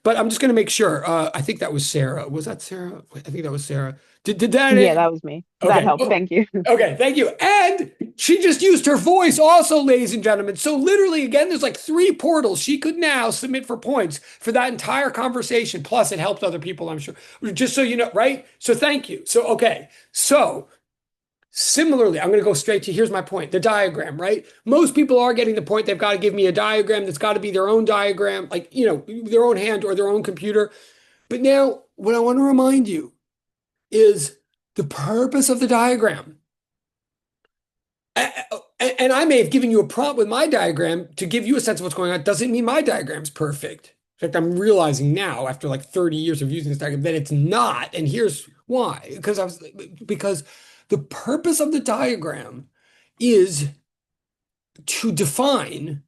but I'm just going to make sure. I think that was Sarah. Was that Sarah? I think that was Sarah. Did that? Yeah, that was me. That Okay. helped. Oh, Thank you. okay. Thank you. And she just used her voice also, ladies and gentlemen. So literally, again, there's like 3 portals. She could now submit for points for that entire conversation. Plus, it helped other people, I'm sure. Just so you know, right? So thank you. So, okay. So similarly, I'm going to go straight to here's my point, the diagram, right? Most people are getting the point. They've got to give me a diagram that's got to be their own diagram, like, their own hand or their own computer. But now, what I want to remind you is the purpose of the diagram. And I may have given you a prompt with my diagram to give you a sense of what's going on. Doesn't mean my diagram's perfect. In fact, I'm realizing now, after like 30 years of using this diagram, that it's not. And here's why. Because the purpose of the diagram is to define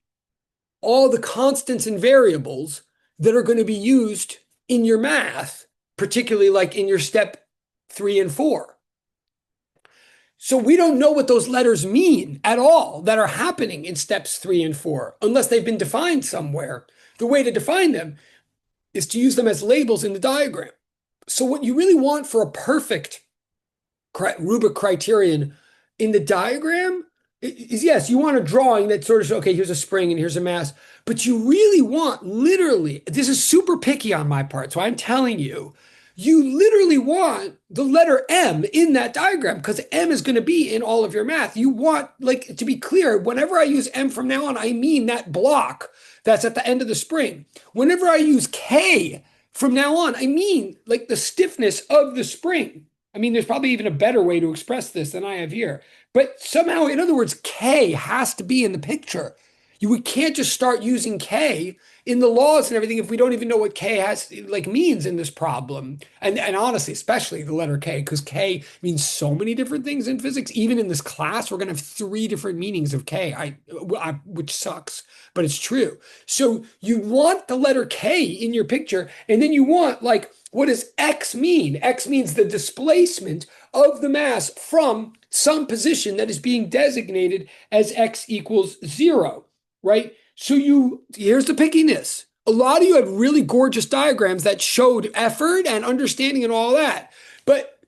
all the constants and variables that are going to be used in your math, particularly like in your step 3 and 4. So we don't know what those letters mean at all that are happening in steps 3 and 4, unless they've been defined somewhere. The way to define them is to use them as labels in the diagram. So what you really want for a perfect rubric criterion in the diagram is, yes, you want a drawing that sort of says, okay, here's a spring and here's a mass, but you really want, literally, this is super picky on my part, so I'm telling you, you literally want the letter M in that diagram because M is going to be in all of your math. You want, like, to be clear, whenever I use M from now on, I mean that block that's at the end of the spring. Whenever I use K from now on, I mean like the stiffness of the spring. I mean, there's probably even a better way to express this than I have here. But somehow, in other words, K has to be in the picture. We can't just start using K in the laws and everything if we don't even know what K means in this problem. And honestly, especially the letter K, because K means so many different things in physics. Even in this class, we're going to have 3 different meanings of K, which sucks, but it's true. So you want the letter K in your picture, and then you want, like, what does X mean? X means the displacement of the mass from some position that is being designated as X equals 0, right? So here's the pickiness. A lot of you had really gorgeous diagrams that showed effort and understanding and all that. But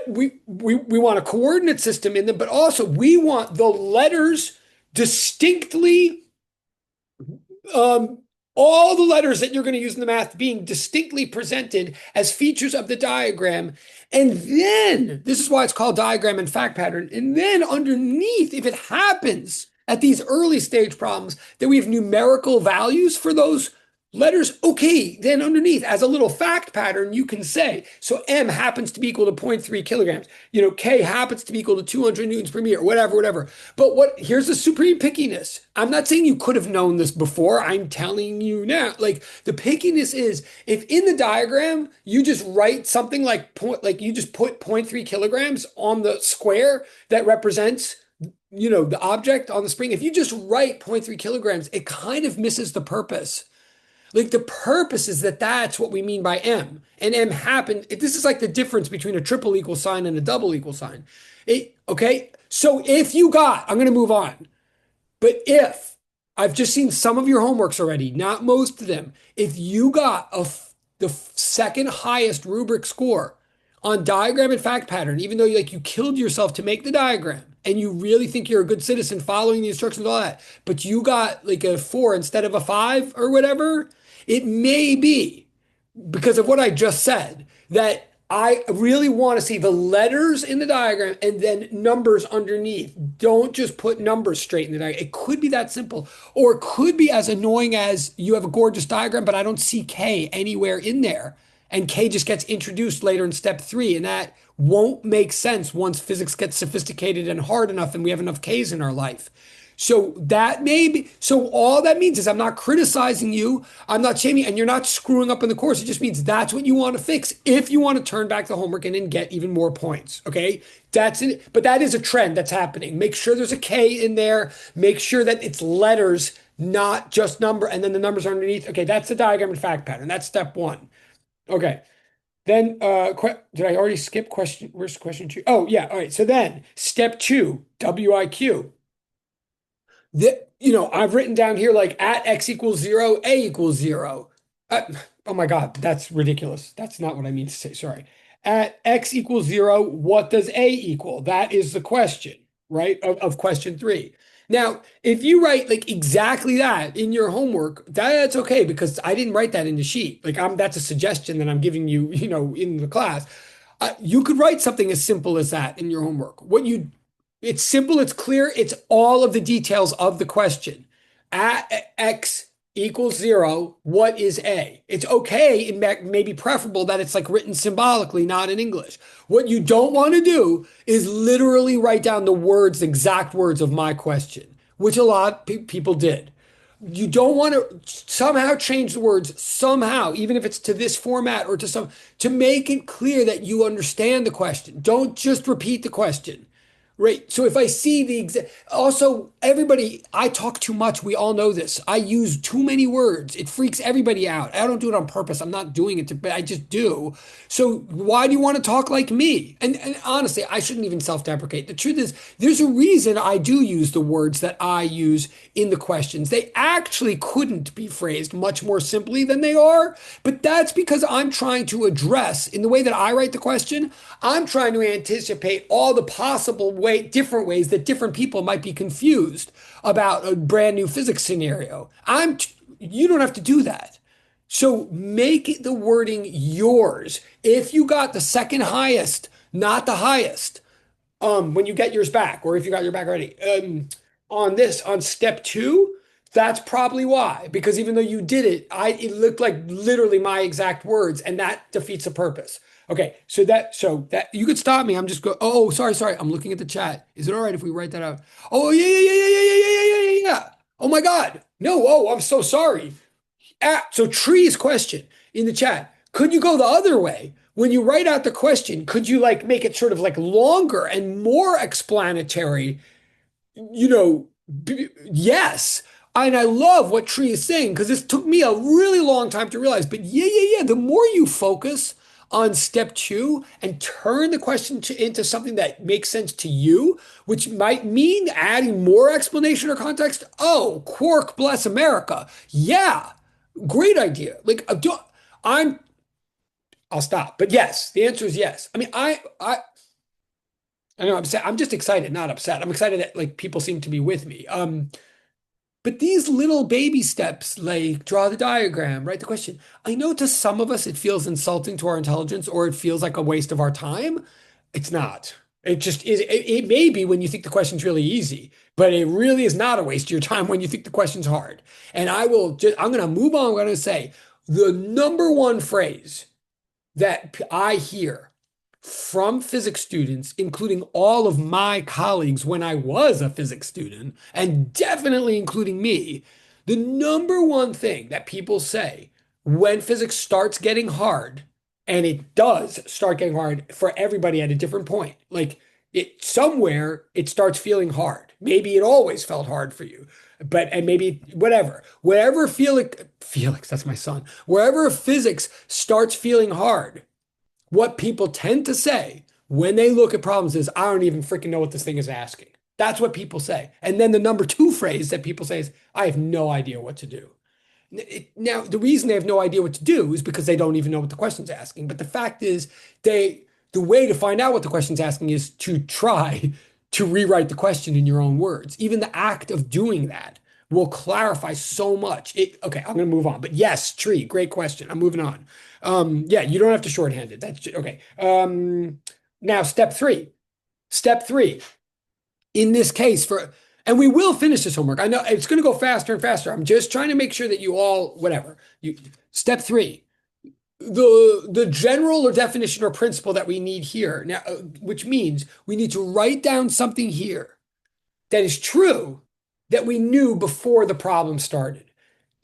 we want a coordinate system in them, but also we want the letters distinctly, all the letters that you're going to use in the math being distinctly presented as features of the diagram. And then, this is why it's called diagram and fact pattern. And then underneath, if it happens at these early stage problems that we have numerical values for those letters, okay, then underneath, as a little fact pattern, you can say, so M happens to be equal to 0.3 kilograms. K happens to be equal to 200 newtons per meter, whatever. But here's the supreme pickiness. I'm not saying you could have known this before. I'm telling you now. Like, the pickiness is, if in the diagram, you just write something like you just put 0.3 kilograms on the square that represents the object on the spring. If you just write 0.3 kilograms, it kind of misses the purpose. Like, the purpose is that's what we mean by M. And M happened. This is like the difference between a triple equal sign and a double equal sign. Okay. So if you got, I'm going to move on. But if I've just seen some of your homeworks already, not most of them, if you got the second highest rubric score on diagram and fact pattern, even though you killed yourself to make the diagram and you really think you're a good citizen following the instructions, all that, but you got like a 4 instead of a 5 or whatever, it may be because of what I just said, that I really want to see the letters in the diagram and then numbers underneath. Don't just put numbers straight in the diagram. It could be that simple, or it could be as annoying as you have a gorgeous diagram, but I don't see K anywhere in there. And K just gets introduced later in step 3. And that won't make sense once physics gets sophisticated and hard enough and we have enough Ks in our life. So that may be, so all that means is I'm not criticizing you. I'm not shaming, and you're not screwing up in the course. It just means that's what you want to fix if you want to turn back the homework and then get even more points. Okay. That's it. But that is a trend that's happening. Make sure there's a K in there. Make sure that it's letters, not just number, and then the numbers are underneath. Okay. That's the diagram and fact pattern. That's step 1. Okay. Then, did I already skip question? Where's question 2? Oh, yeah. All right. So then step 2, WIQ. I've written down here like at x equals 0, a equals 0. Oh my God, that's ridiculous. That's not what I mean to say. Sorry. At x equals 0, what does a equal? That is the question, right? Of question 3. Now, if you write like exactly that in your homework, that's okay because I didn't write that in the sheet. That's a suggestion that I'm giving you, in the class. You could write something as simple as that in your homework. It's simple, it's clear, it's all of the details of the question. At x equals 0, what is a? It's okay, it may be preferable that it's like written symbolically, not in English. What you don't want to do is literally write down the words, exact words of my question, which a lot of people did. You don't want to somehow change the words somehow, even if it's to this format or to make it clear that you understand the question. Don't just repeat the question. Right. So if I see also everybody, I talk too much. We all know this. I use too many words. It freaks everybody out. I don't do it on purpose. I'm not doing it but I just do. So why do you want to talk like me? And honestly, I shouldn't even self-deprecate. The truth is, there's a reason I do use the words that I use in the questions. They actually couldn't be phrased much more simply than they are, but that's because I'm trying to address, in the way that I write the question, I'm trying to anticipate all the possible different ways that different people might be confused about a brand new physics scenario. You don't have to do that. So make the wording yours. If you got the second highest, not the highest, when you get yours back, or if you got your back already, on step 2, that's probably why. Because even though you did it, it looked like literally my exact words, and that defeats the purpose. Okay, so that you could stop me. I'm just go. Oh, sorry. I'm looking at the chat. Is it all right if we write that out? Oh, yeah. Oh my God. No. Oh, I'm so sorry. So Tree's question in the chat. Could you go the other way? When you write out the question, could you like make it sort of like longer and more explanatory? Yes. And I love what Tree is saying because this took me a really long time to realize. But yeah. The more you focus on step 2 and turn the question into something that makes sense to you, which might mean adding more explanation or context. Oh, Quark, bless America. Yeah, great idea. I'm, I'll stop. But yes, the answer is yes. I mean, I know I'm just excited, not upset. I'm excited that like people seem to be with me. But these little baby steps, like draw the diagram, write the question. I know to some of us it feels insulting to our intelligence or it feels like a waste of our time. It's not. It just is. It may be when you think the question's really easy, but it really is not a waste of your time when you think the question's hard. And I'm going to move on. I'm going to say the number one phrase that I hear from physics students, including all of my colleagues when I was a physics student, and definitely including me, the number one thing that people say when physics starts getting hard, and it does start getting hard for everybody at a different point, like somewhere it starts feeling hard. Maybe it always felt hard for you, and maybe wherever Felix, that's my son, wherever physics starts feeling hard, what people tend to say, when they look at problems is, I don't even freaking know what this thing is asking. That's what people say. And then the number two phrase that people say is, I have no idea what to do. Now, the reason they have no idea what to do is because they don't even know what the question's asking. But the fact is, the way to find out what the question's asking is to try to rewrite the question in your own words. Even the act of doing that will clarify so much. Okay, I'm going to move on. But yes, Tree, great question. I'm moving on. Yeah, you don't have to shorthand it. That's okay. Now, step three. Step three. In this case, and we will finish this homework. I know it's going to go faster and faster. I'm just trying to make sure that you all, whatever. Step three, the general or definition or principle that we need here now, which means we need to write down something here that is true that we knew before the problem started,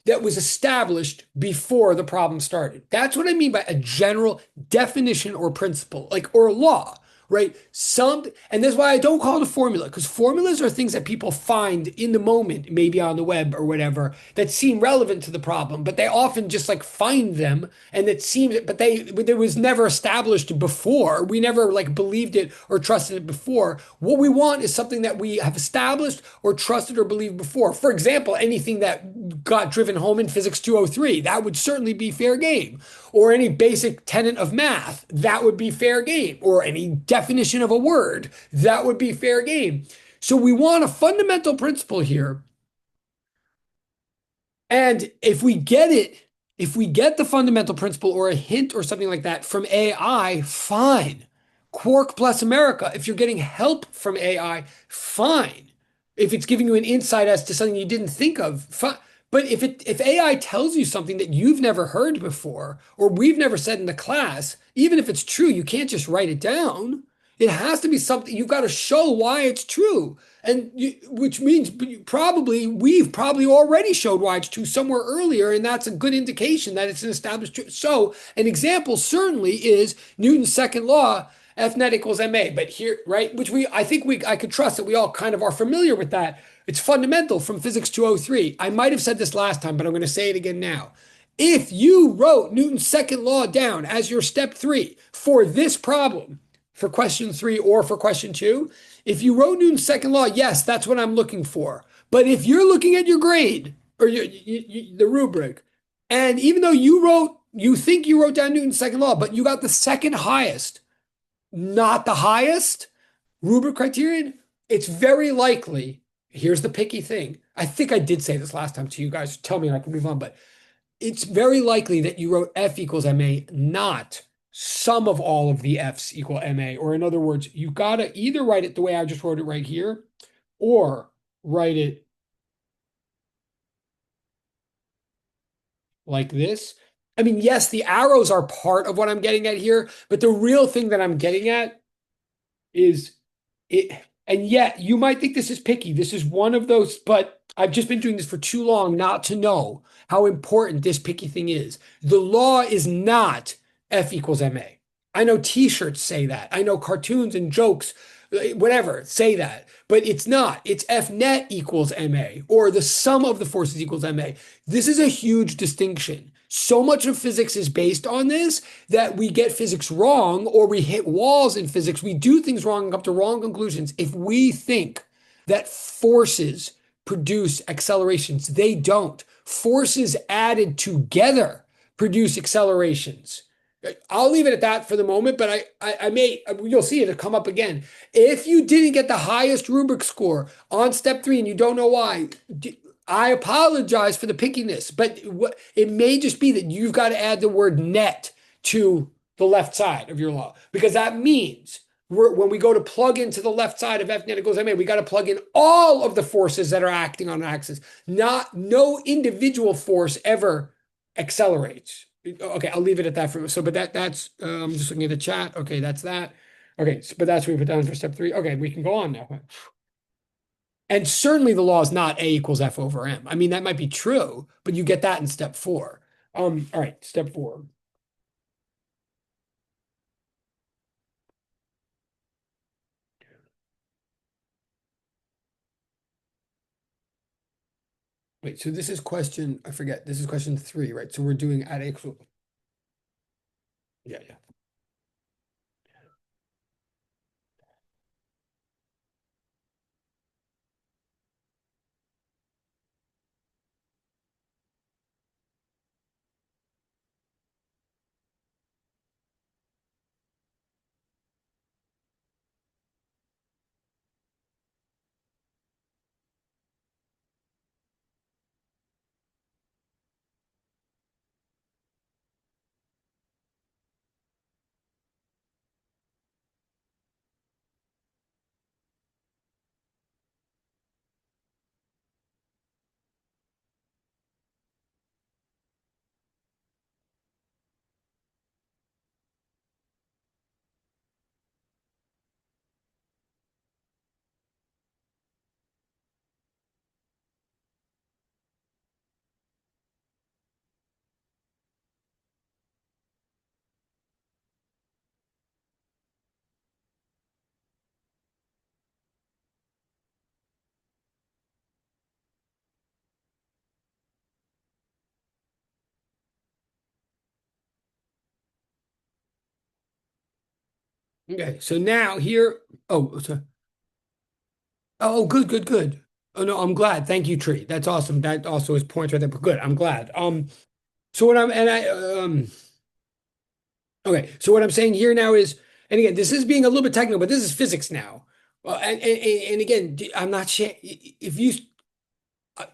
that was established before the problem started. That's what I mean by a general definition or principle, like or law, right? And that's why I don't call it a formula, because formulas are things that people find in the moment, maybe on the web or whatever, that seem relevant to the problem, but they often just like find them and it seems, but it was never established before. We never like believed it or trusted it before. What we want is something that we have established or trusted or believed before. For example, anything that got driven home in physics 203, that would certainly be fair game. Or any basic tenet of math, that would be fair game. Or any definition of a word, that would be fair game. So we want a fundamental principle here. And if we get it, if we get the fundamental principle or a hint or something like that from AI, fine. Quark plus America. If you're getting help from AI, fine. If it's giving you an insight as to something you didn't think of, fine. But if AI tells you something that you've never heard before or we've never said in the class, even if it's true, you can't just write it down. It has to be something you've got to show why it's true. Which means we've probably already showed why it's true somewhere earlier, and that's a good indication that it's an established truth. So an example certainly is Newton's second law, F net equals ma. But here, right, I could trust that we all kind of are familiar with that. It's fundamental from physics 203. I might have said this last time, but I'm going to say it again now. If you wrote Newton's second law down as your step three for this problem, for question three or for question two, if you wrote Newton's second law, yes, that's what I'm looking for. But if you're looking at your grade or the rubric, and even though you think you wrote down Newton's second law, but you got the second highest, not the highest rubric criterion, it's very likely. Here's the picky thing. I think I did say this last time to you guys. Tell me and I can move on, but it's very likely that you wrote F equals MA, not sum of all of the F's equal MA. Or in other words, you've got to either write it the way I just wrote it right here, or write it like this. I mean, yes, the arrows are part of what I'm getting at here, but the real thing that I'm getting at is it. And yet you might think this is picky. This is one of those, but I've just been doing this for too long not to know how important this picky thing is. The law is not F equals MA. I know t-shirts say that. I know cartoons and jokes, whatever, say that. But it's not. It's F net equals MA, or the sum of the forces equals MA. This is a huge distinction. So much of physics is based on this that we get physics wrong or we hit walls in physics. We do things wrong and come to wrong conclusions. If we think that forces produce accelerations, they don't. Forces added together produce accelerations. I'll leave it at that for the moment, but you'll see it'll come up again. If you didn't get the highest rubric score on step three and you don't know why, I apologize for the pickiness, but it may just be that you've got to add the word net to the left side of your law, because that means when we go to plug into the left side of F net equals MA, we got to plug in all of the forces that are acting on an axis. No individual force ever accelerates. Okay, I'll leave it at that but that's I'm just looking at the chat. Okay, that's that. Okay, but that's what we put down for step three. Okay, we can go on now. And certainly the law is not A equals F over M. I mean, that might be true, but you get that in step four. All right, step four. Wait, so this is question, I forget, this is question three, right? So we're doing at equal. Yeah. Okay, so now here, oh, good, good, good. Oh no, I'm glad. Thank you, Tree. That's awesome. That also is points right there, but good. I'm glad. So what I'm and I okay, so what I'm saying here now is, and again, this is being a little bit technical, but this is physics now. And again, I'm not sure if you uh,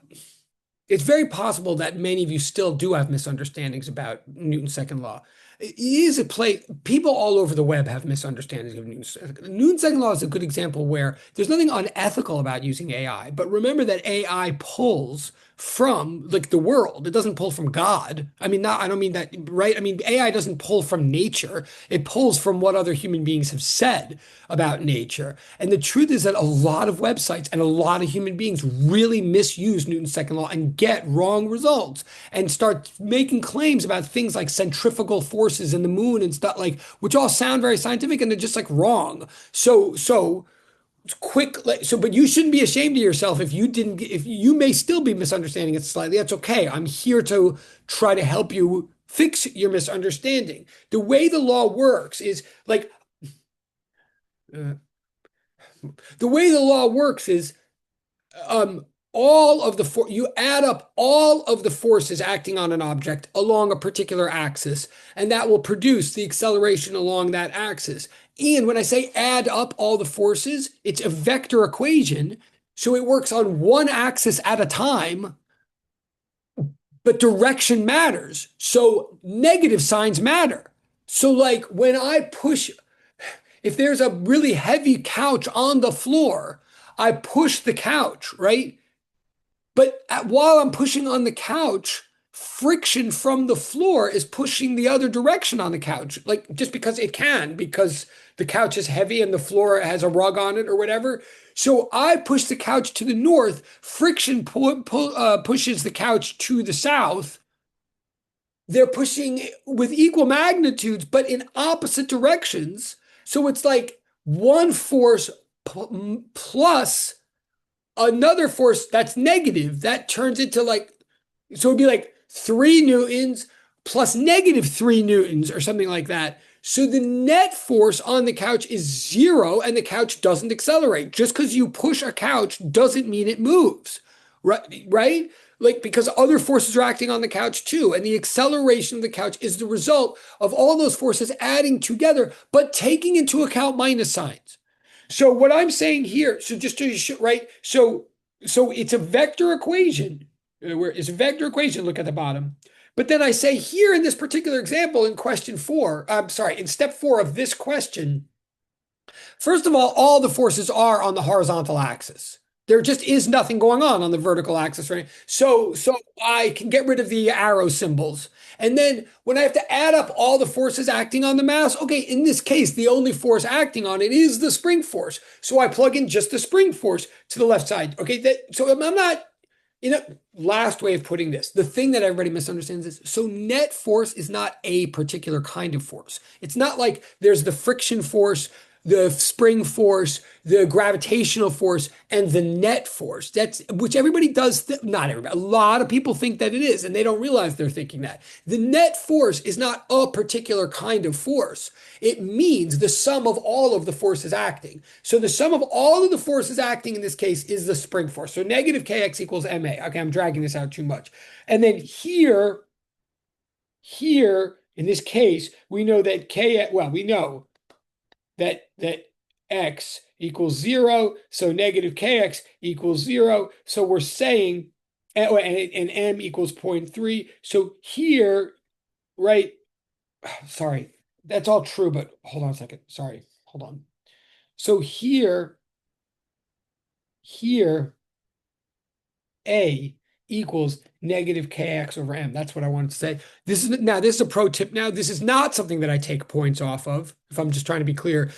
it's very possible that many of you still do have misunderstandings about Newton's second law. It is a play. People all over the web have misunderstandings of Newton's second law is a good example where there's nothing unethical about using AI. But remember that AI pulls from like the world. It doesn't pull from God. I mean, not, I don't mean that, right? I mean, AI doesn't pull from nature. It pulls from what other human beings have said about nature. And the truth is that a lot of websites and a lot of human beings really misuse Newton's second law and get wrong results and start making claims about things like centrifugal forces in the moon and stuff like, which all sound very scientific and they're just like wrong. So quick, so, but you shouldn't be ashamed of yourself if you didn't, if you may still be misunderstanding it slightly. That's okay. I'm here to try to help you fix your misunderstanding. The way the law works is like, uh, the way the law works is um, all of the you add up all of the forces acting on an object along a particular axis, and that will produce the acceleration along that axis. And when I say add up all the forces, it's a vector equation, so it works on one axis at a time, but direction matters. So negative signs matter. So like when I push, if there's a really heavy couch on the floor, I push the couch, right? But while I'm pushing on the couch, friction from the floor is pushing the other direction on the couch. Like just because it can, because the couch is heavy and the floor has a rug on it or whatever. So I push the couch to the north, friction pushes the couch to the south. They're pushing with equal magnitudes, but in opposite directions. So it's like one force plus another force that's negative, that turns into like, so it'd be like 3 newtons plus -3 newtons or something like that. So the net force on the couch is zero and the couch doesn't accelerate. Just because you push a couch doesn't mean it moves, right? Right? Like because other forces are acting on the couch too. And the acceleration of the couch is the result of all those forces adding together, but taking into account minus signs. So what I'm saying here, so just to right, so it's a vector equation. Where it's a vector equation. Look at the bottom. But then I say here in this particular example in question four, I'm sorry, in step four of this question, first of all the forces are on the horizontal axis. There just is nothing going on the vertical axis, right? So I can get rid of the arrow symbols. And then when I have to add up all the forces acting on the mass, okay, in this case, the only force acting on it is the spring force. So I plug in just the spring force to the left side. Okay, so I'm not, last way of putting this, the thing that everybody misunderstands is, so net force is not a particular kind of force. It's not like there's the friction force, the spring force, the gravitational force, and the net force. That's which everybody does. Not everybody. A lot of people think that it is, and they don't realize they're thinking that. The net force is not a particular kind of force. It means the sum of all of the forces acting. So the sum of all of the forces acting in this case is the spring force. So negative kx equals ma. Okay, I'm dragging this out too much. And then here in this case, we know that we know that x equals 0, so negative kx equals 0. So we're saying, and m equals 0.3. So here, right, sorry, that's all true, but hold on a second. Sorry, hold on. So here, a equals negative kx over m. That's what I wanted to say. This is a pro tip now. This is not something that I take points off of, if I'm just trying to be clear.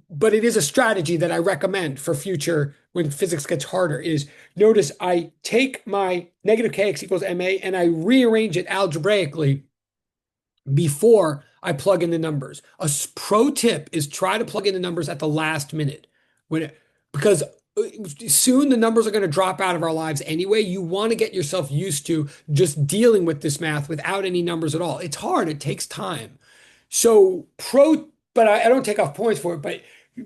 But it is a strategy that I recommend for future when physics gets harder is notice I take my negative kx equals ma and I rearrange it algebraically before I plug in the numbers. A pro tip is try to plug in the numbers at the last minute because soon the numbers are going to drop out of our lives anyway. You want to get yourself used to just dealing with this math without any numbers at all. It's hard. It takes time. So but I don't take off points for it. But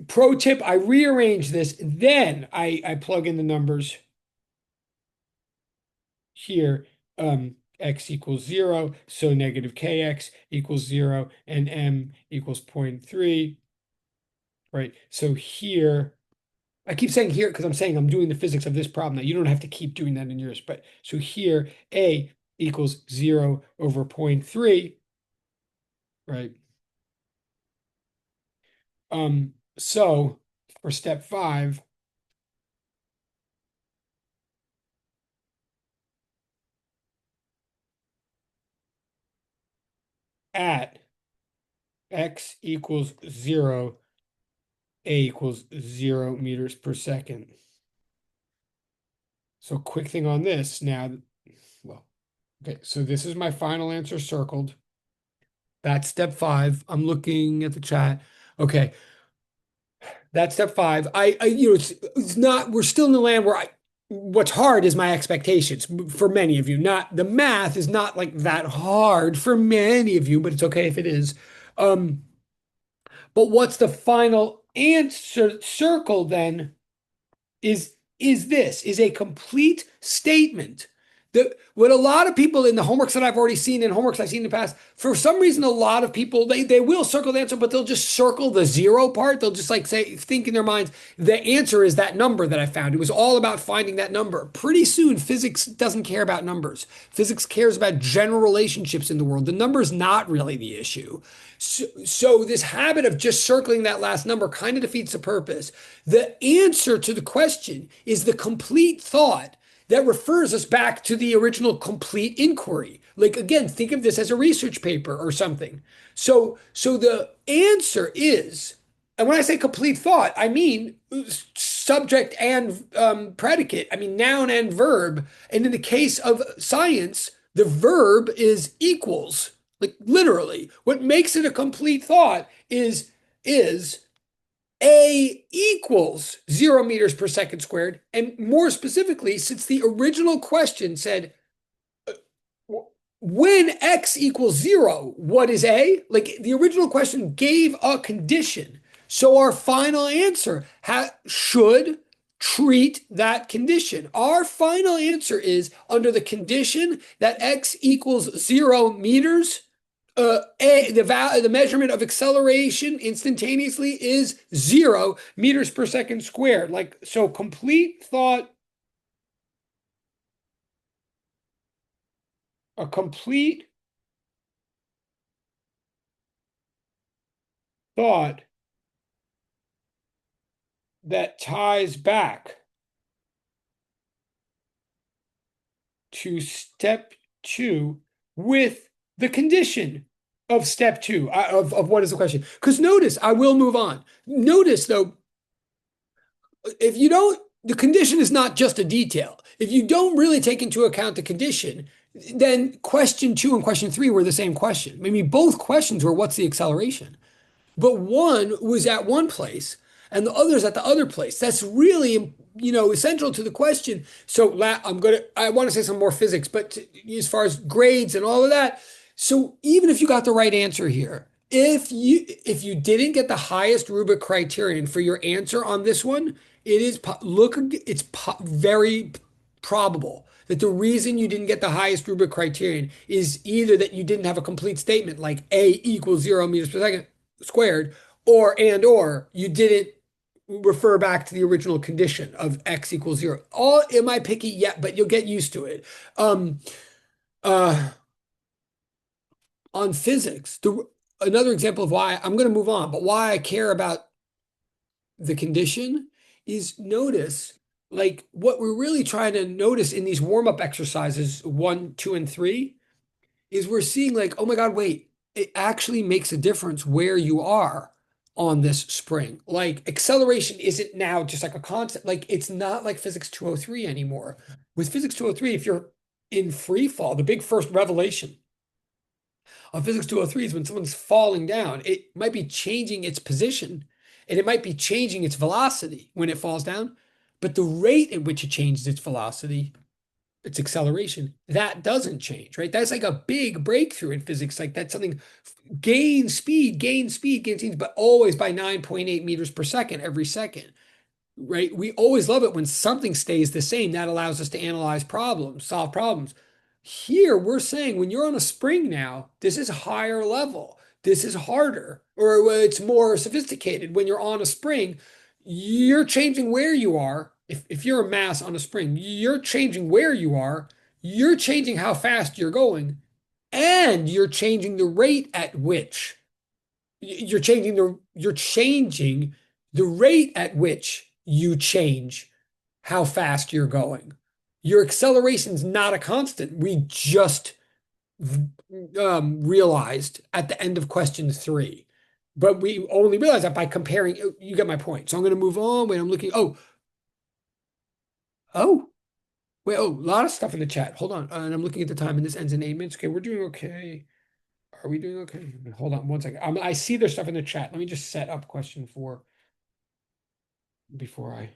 pro tip, I rearrange this, then I plug in the numbers here. X equals 0, so negative kx equals 0, and m equals 0.3, right? So here, I keep saying here because I'm saying I'm doing the physics of this problem. Now you don't have to keep doing that in yours, but so here a equals 0 over zero point 0.3, right? So for step 5, at x equals 0, a equals 0 meters per second. So quick thing on this now, well, okay, so this is my final answer circled. That's step 5. I'm looking at the chat. Okay, that's step 5. It's not, we're still in the land where what's hard is my expectations for many of you. Not the math is not like that hard for many of you, but it's okay if it is. Um, but what's the final answer circle then is this is a complete statement. What a lot of people in the homeworks that I've already seen and homeworks I've seen in the past, for some reason, a lot of people they will circle the answer, but they'll just circle the 0 part. They'll just like say, think in their minds, the answer is that number that I found. It was all about finding that number. Pretty soon, physics doesn't care about numbers. Physics cares about general relationships in the world. The number is not really the issue. So this habit of just circling that last number kind of defeats the purpose. The answer to the question is the complete thought that refers us back to the original complete inquiry. Like again, think of this as a research paper or something. So the answer is, and when I say complete thought, I mean subject and predicate. I mean noun and verb. And in the case of science, the verb is equals. Like literally, what makes it a complete thought is a equals 0 meters per second squared. And more specifically, since the original question said, when x equals 0, what is a? Like the original question gave a condition. So our final answer should treat that condition. Our final answer is under the condition that x equals 0 meters, the measurement of acceleration instantaneously is 0 meters per second squared. Like so, a complete thought that ties back to step 2 with the condition of step 2 of what is the question? Because notice, I will move on. Notice though, if you don't, the condition is not just a detail. If you don't really take into account the condition, then question 2 and question 3 were the same question. I mean, both questions were what's the acceleration? But one was at one place and the other's at the other place. That's really, essential to the question. So I want to say some more physics, but as far as grades and all of that. So even if you got the right answer here, if you didn't get the highest rubric criterion for your answer on this one, it's very probable that the reason you didn't get the highest rubric criterion is either that you didn't have a complete statement like a equals 0 meters per second squared, or you didn't refer back to the original condition of x equals 0. All am I picky? Yeah, but you'll get used to it. Uh, on physics, another example of why I'm going to move on, but why I care about the condition is notice like what we're really trying to notice in these warm-up exercises 1, 2, and 3 is we're seeing like, oh my God, wait, it actually makes a difference where you are on this spring. Like acceleration isn't now just like a constant, like it's not like physics 203 anymore. With physics 203, if you're in free fall, the big first revelation of physics 203 is when someone's falling down, it might be changing its position and it might be changing its velocity when it falls down, but the rate at which it changes its velocity its acceleration. That doesn't change, right? That's like a big breakthrough in physics. Like that's something gain speed, gain speed, gain speed, but always by 9.8 meters per second every second, right? We always love it when something stays the same. That allows us to analyze problems, solve problems. Here, we're saying when you're on a spring now, this is higher level. This is harder, or it's more sophisticated. When you're on a spring, you're changing where you are. If you're a mass on a spring, you're changing where you are. You're changing how fast you're going, and you're changing the rate at which you're changing the rate at which you change how fast you're going. Your acceleration is not a constant. We just realized at the end of question 3. But we only realized that by comparing. You get my point. So I'm going to move on. Wait, I'm looking. Oh, wait. Oh, a lot of stuff in the chat. Hold on. And I'm looking at the time, and this ends in 8 minutes. Okay, we're doing okay. Are we doing okay? Hold on 1 second. I see there's stuff in the chat. Let me just set up question 4 before I.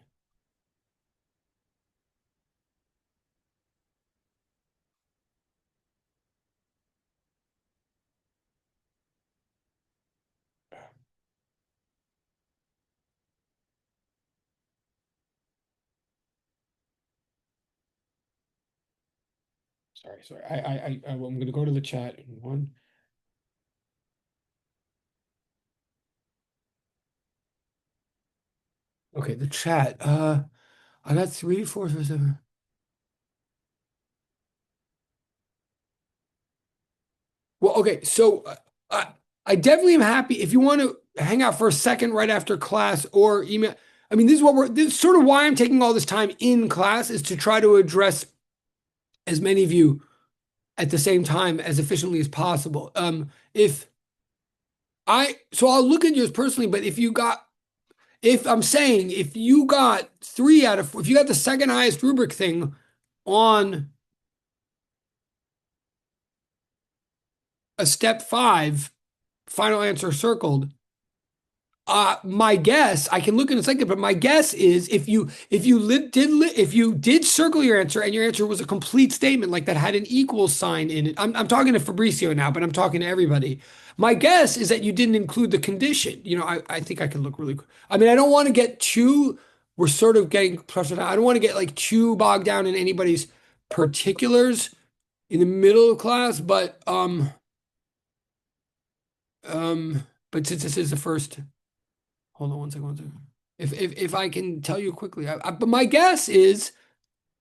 Sorry. I'm going to go to the chat in one. Okay, the chat. I got 3, 4, 5, 7. Well, okay, so I definitely am happy if you want to hang out for a second right after class or email. I mean, this is sort of why I'm taking all this time in class is to try to address as many of you at the same time as efficiently as possible. If so I'll look at yours personally, but if I'm saying if you got 3 out of 4, if you got the second highest rubric thing on a step 5, final answer circled, my guess, I can look in a second, but my guess is if you did circle your answer and your answer was a complete statement like that had an equal sign in it. I'm talking to Fabricio now, but I'm talking to everybody. My guess is that you didn't include the condition. I think I can look really quick. I mean, I don't want to get too, we're sort of getting pressured. I don't want to get like too bogged down in anybody's particulars in the middle of class, but since this is the first. Hold on 1 second. If I can tell you quickly, but my guess is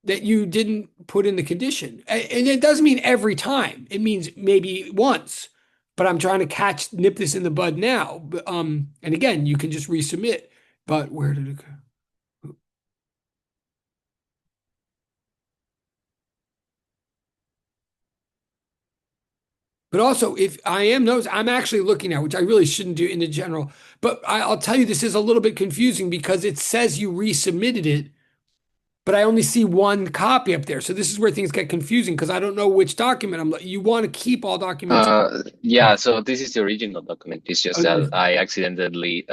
that you didn't put in the condition, and it doesn't mean every time. It means maybe once. But I'm trying to nip this in the bud now. And again, you can just resubmit. But where did it go? But also, if I am those, I'm actually looking at, which I really shouldn't do in the general. But I'll tell you, this is a little bit confusing because it says you resubmitted it, but I only see one copy up there. So this is where things get confusing because I don't know which document you want to keep all documents. Yeah, so this is the original document. It's just that I accidentally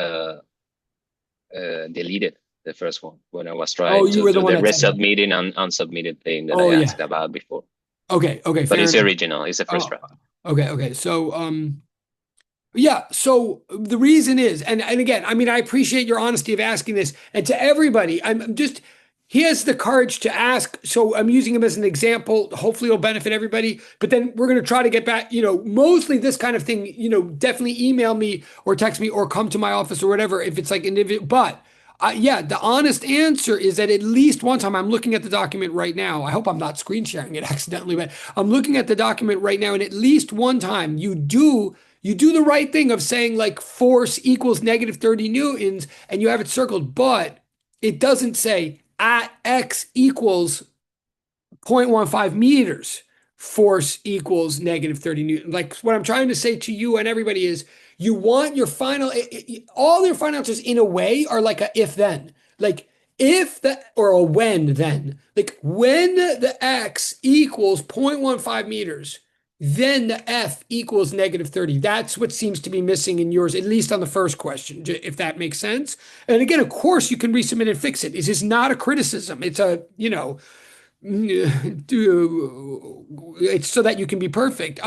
deleted the first one when I was trying to do the resubmitting and unsubmitted thing that I asked about before. Okay, but it's the original. It's the first draft. Okay. So yeah, so the reason is, and again, I mean, I appreciate your honesty of asking this, and to everybody, he has the courage to ask, so I'm using him as an example. Hopefully it'll benefit everybody, but then we're going to try to get back, mostly this kind of thing, definitely email me or text me or come to my office or whatever, if it's like individual, but yeah, the honest answer is that at least one time, I'm looking at the document right now. I hope I'm not screen sharing it accidentally, but I'm looking at the document right now, and at least one time you do the right thing of saying like force equals negative 30 newtons, and you have it circled, but it doesn't say at X equals 0.15 meters, force equals negative 30 newtons. Like what I'm trying to say to you and everybody is, you want your final, all your final answers in a way are like a if then, like if the, or a when then, like when the X equals 0.15 meters, then the F equals negative 30. That's what seems to be missing in yours, at least on the first question, if that makes sense. And again, of course, you can resubmit and fix it. This is not a criticism. It's a, it's so that you can be perfect.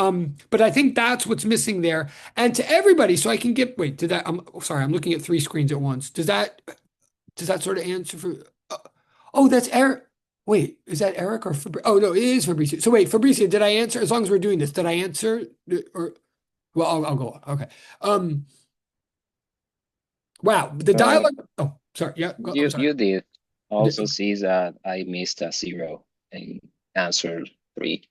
But I think that's what's missing there. And to everybody, so I can get, wait, did that, I'm sorry, I'm looking at three screens at once. Does that sort of answer for, uh, oh, that's Eric. Wait, is that Eric or Fabrizio? Oh, no, it is Fabrizio. So wait, Fabrizio, did I answer? As long as we're doing this, did I answer? Or, well, I'll go on. Okay. Wow, the dialogue. Oh, sorry. Yeah, I'm sorry. You did also see that I missed a 0 in answer 3.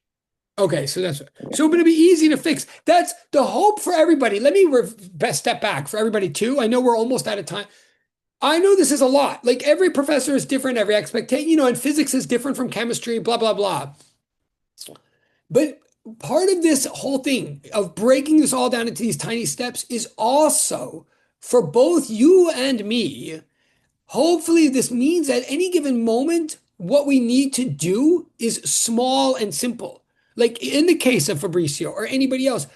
Okay, so that's so going to be easy to fix. That's the hope for everybody. Let me best step back for everybody too. I know we're almost out of time. I know this is a lot. Like every professor is different, every expectation, and physics is different from chemistry, blah, blah, blah. But part of this whole thing of breaking this all down into these tiny steps is also for both you and me. Hopefully, this means at any given moment, what we need to do is small and simple. Like in the case of Fabricio or anybody else,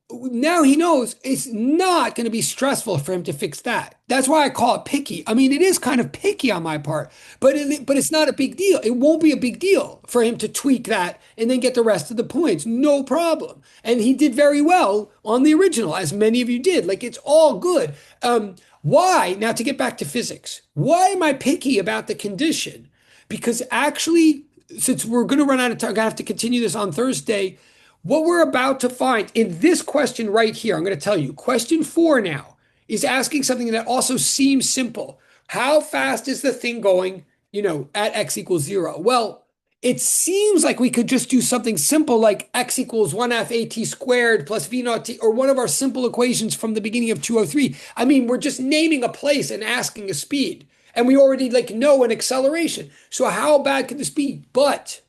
now he knows it's not going to be stressful for him to fix that. That's why I call it picky. I mean, it is kind of picky on my part, but it's not a big deal. It won't be a big deal for him to tweak that and then get the rest of the points. No problem. And he did very well on the original, as many of you did. Like it's all good. Why? Now to get back to physics, why am I picky about the condition? Because actually, since we're going to run out of time, I'm going to have to continue this on Thursday. What we're about to find in this question right here, I'm going to tell you, question 4 now is asking something that also seems simple. How fast is the thing going, at x equals 0? Well, it seems like we could just do something simple like x equals 1/2 at squared plus v naught t, or one of our simple equations from the beginning of 203. I mean, we're just naming a place and asking a speed. And we already know an acceleration. So how bad could this be? But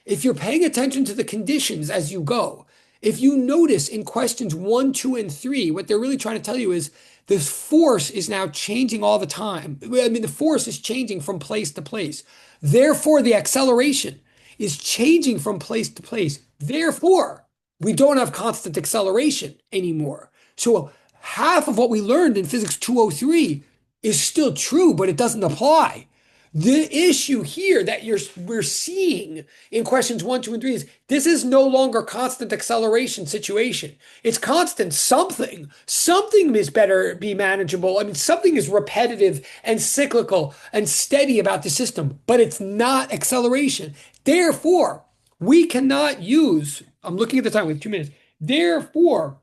if you're paying attention to the conditions as you go, if you notice in questions 1, 2, and 3, what they're really trying to tell you is this force is now changing all the time. I mean, the force is changing from place to place. Therefore, the acceleration is changing from place to place. Therefore, we don't have constant acceleration anymore. So half of what we learned in physics 203 is still true, but it doesn't apply. The issue here that we're seeing in questions 1, 2, and 3 is this is no longer constant acceleration situation. It's constant something. Something is better be manageable. I mean, something is repetitive and cyclical and steady about the system, but it's not acceleration. Therefore, we cannot use, I'm looking at the time with 2 minutes. Therefore,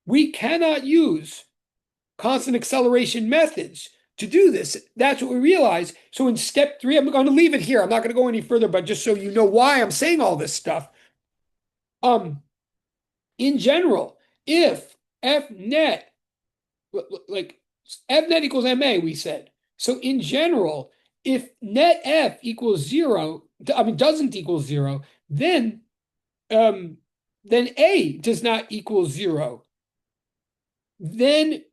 we cannot use constant acceleration methods to do this. That's what we realize. So in step 3, I'm going to leave it here. I'm not going to go any further, but just so you know why I'm saying all this stuff. In general, if F net, like F net equals MA, we said. So in general, if net F equals 0, doesn't equal 0, then A does not equal 0. Then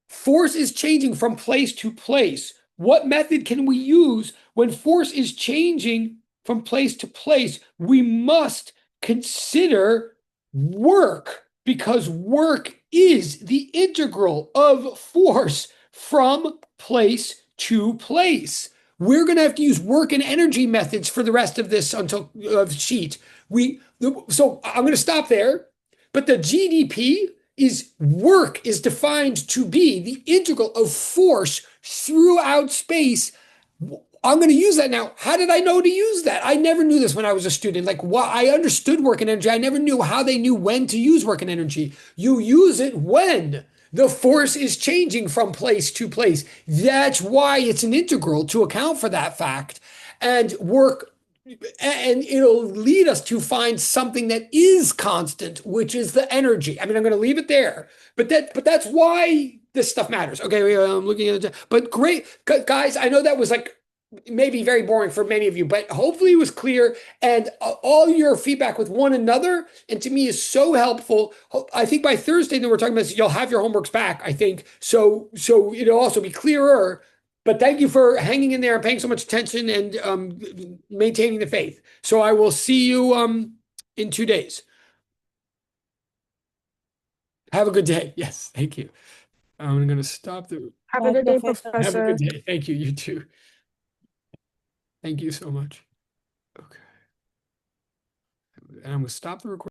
force is changing from place to place. What method can we use when force is changing from place to place? We must consider work, because work is the integral of force from place to place. We're going to have to use work and energy methods for the rest of this until sheet. So I'm going to stop there. But the GDP is work is defined to be the integral of force throughout space. I'm going to use that now. How did I know to use that? I never knew this when I was a student. I understood work and energy. I never knew how they knew when to use work and energy. You use it when the force is changing from place to place. That's why it's an integral, to account for that fact. And it'll lead us to find something that is constant, which is the energy. I mean, I'm going to leave it there, but that's why this stuff matters. Okay, I'm looking at it, but great, guys. I know that was maybe very boring for many of you, but hopefully it was clear, and all your feedback with one another, and to me, is so helpful. I think by Thursday, then we're talking about this, you'll have your homeworks back, I think. So it'll also be clearer. But thank you for hanging in there and paying so much attention and maintaining the faith. So I will see you in 2 days. Have a good day. Yes, thank you. I'm going to stop the. Have a good day, Professor. Have a good day. Thank you. You too. Thank you so much. Okay. And I'm going to stop the recording.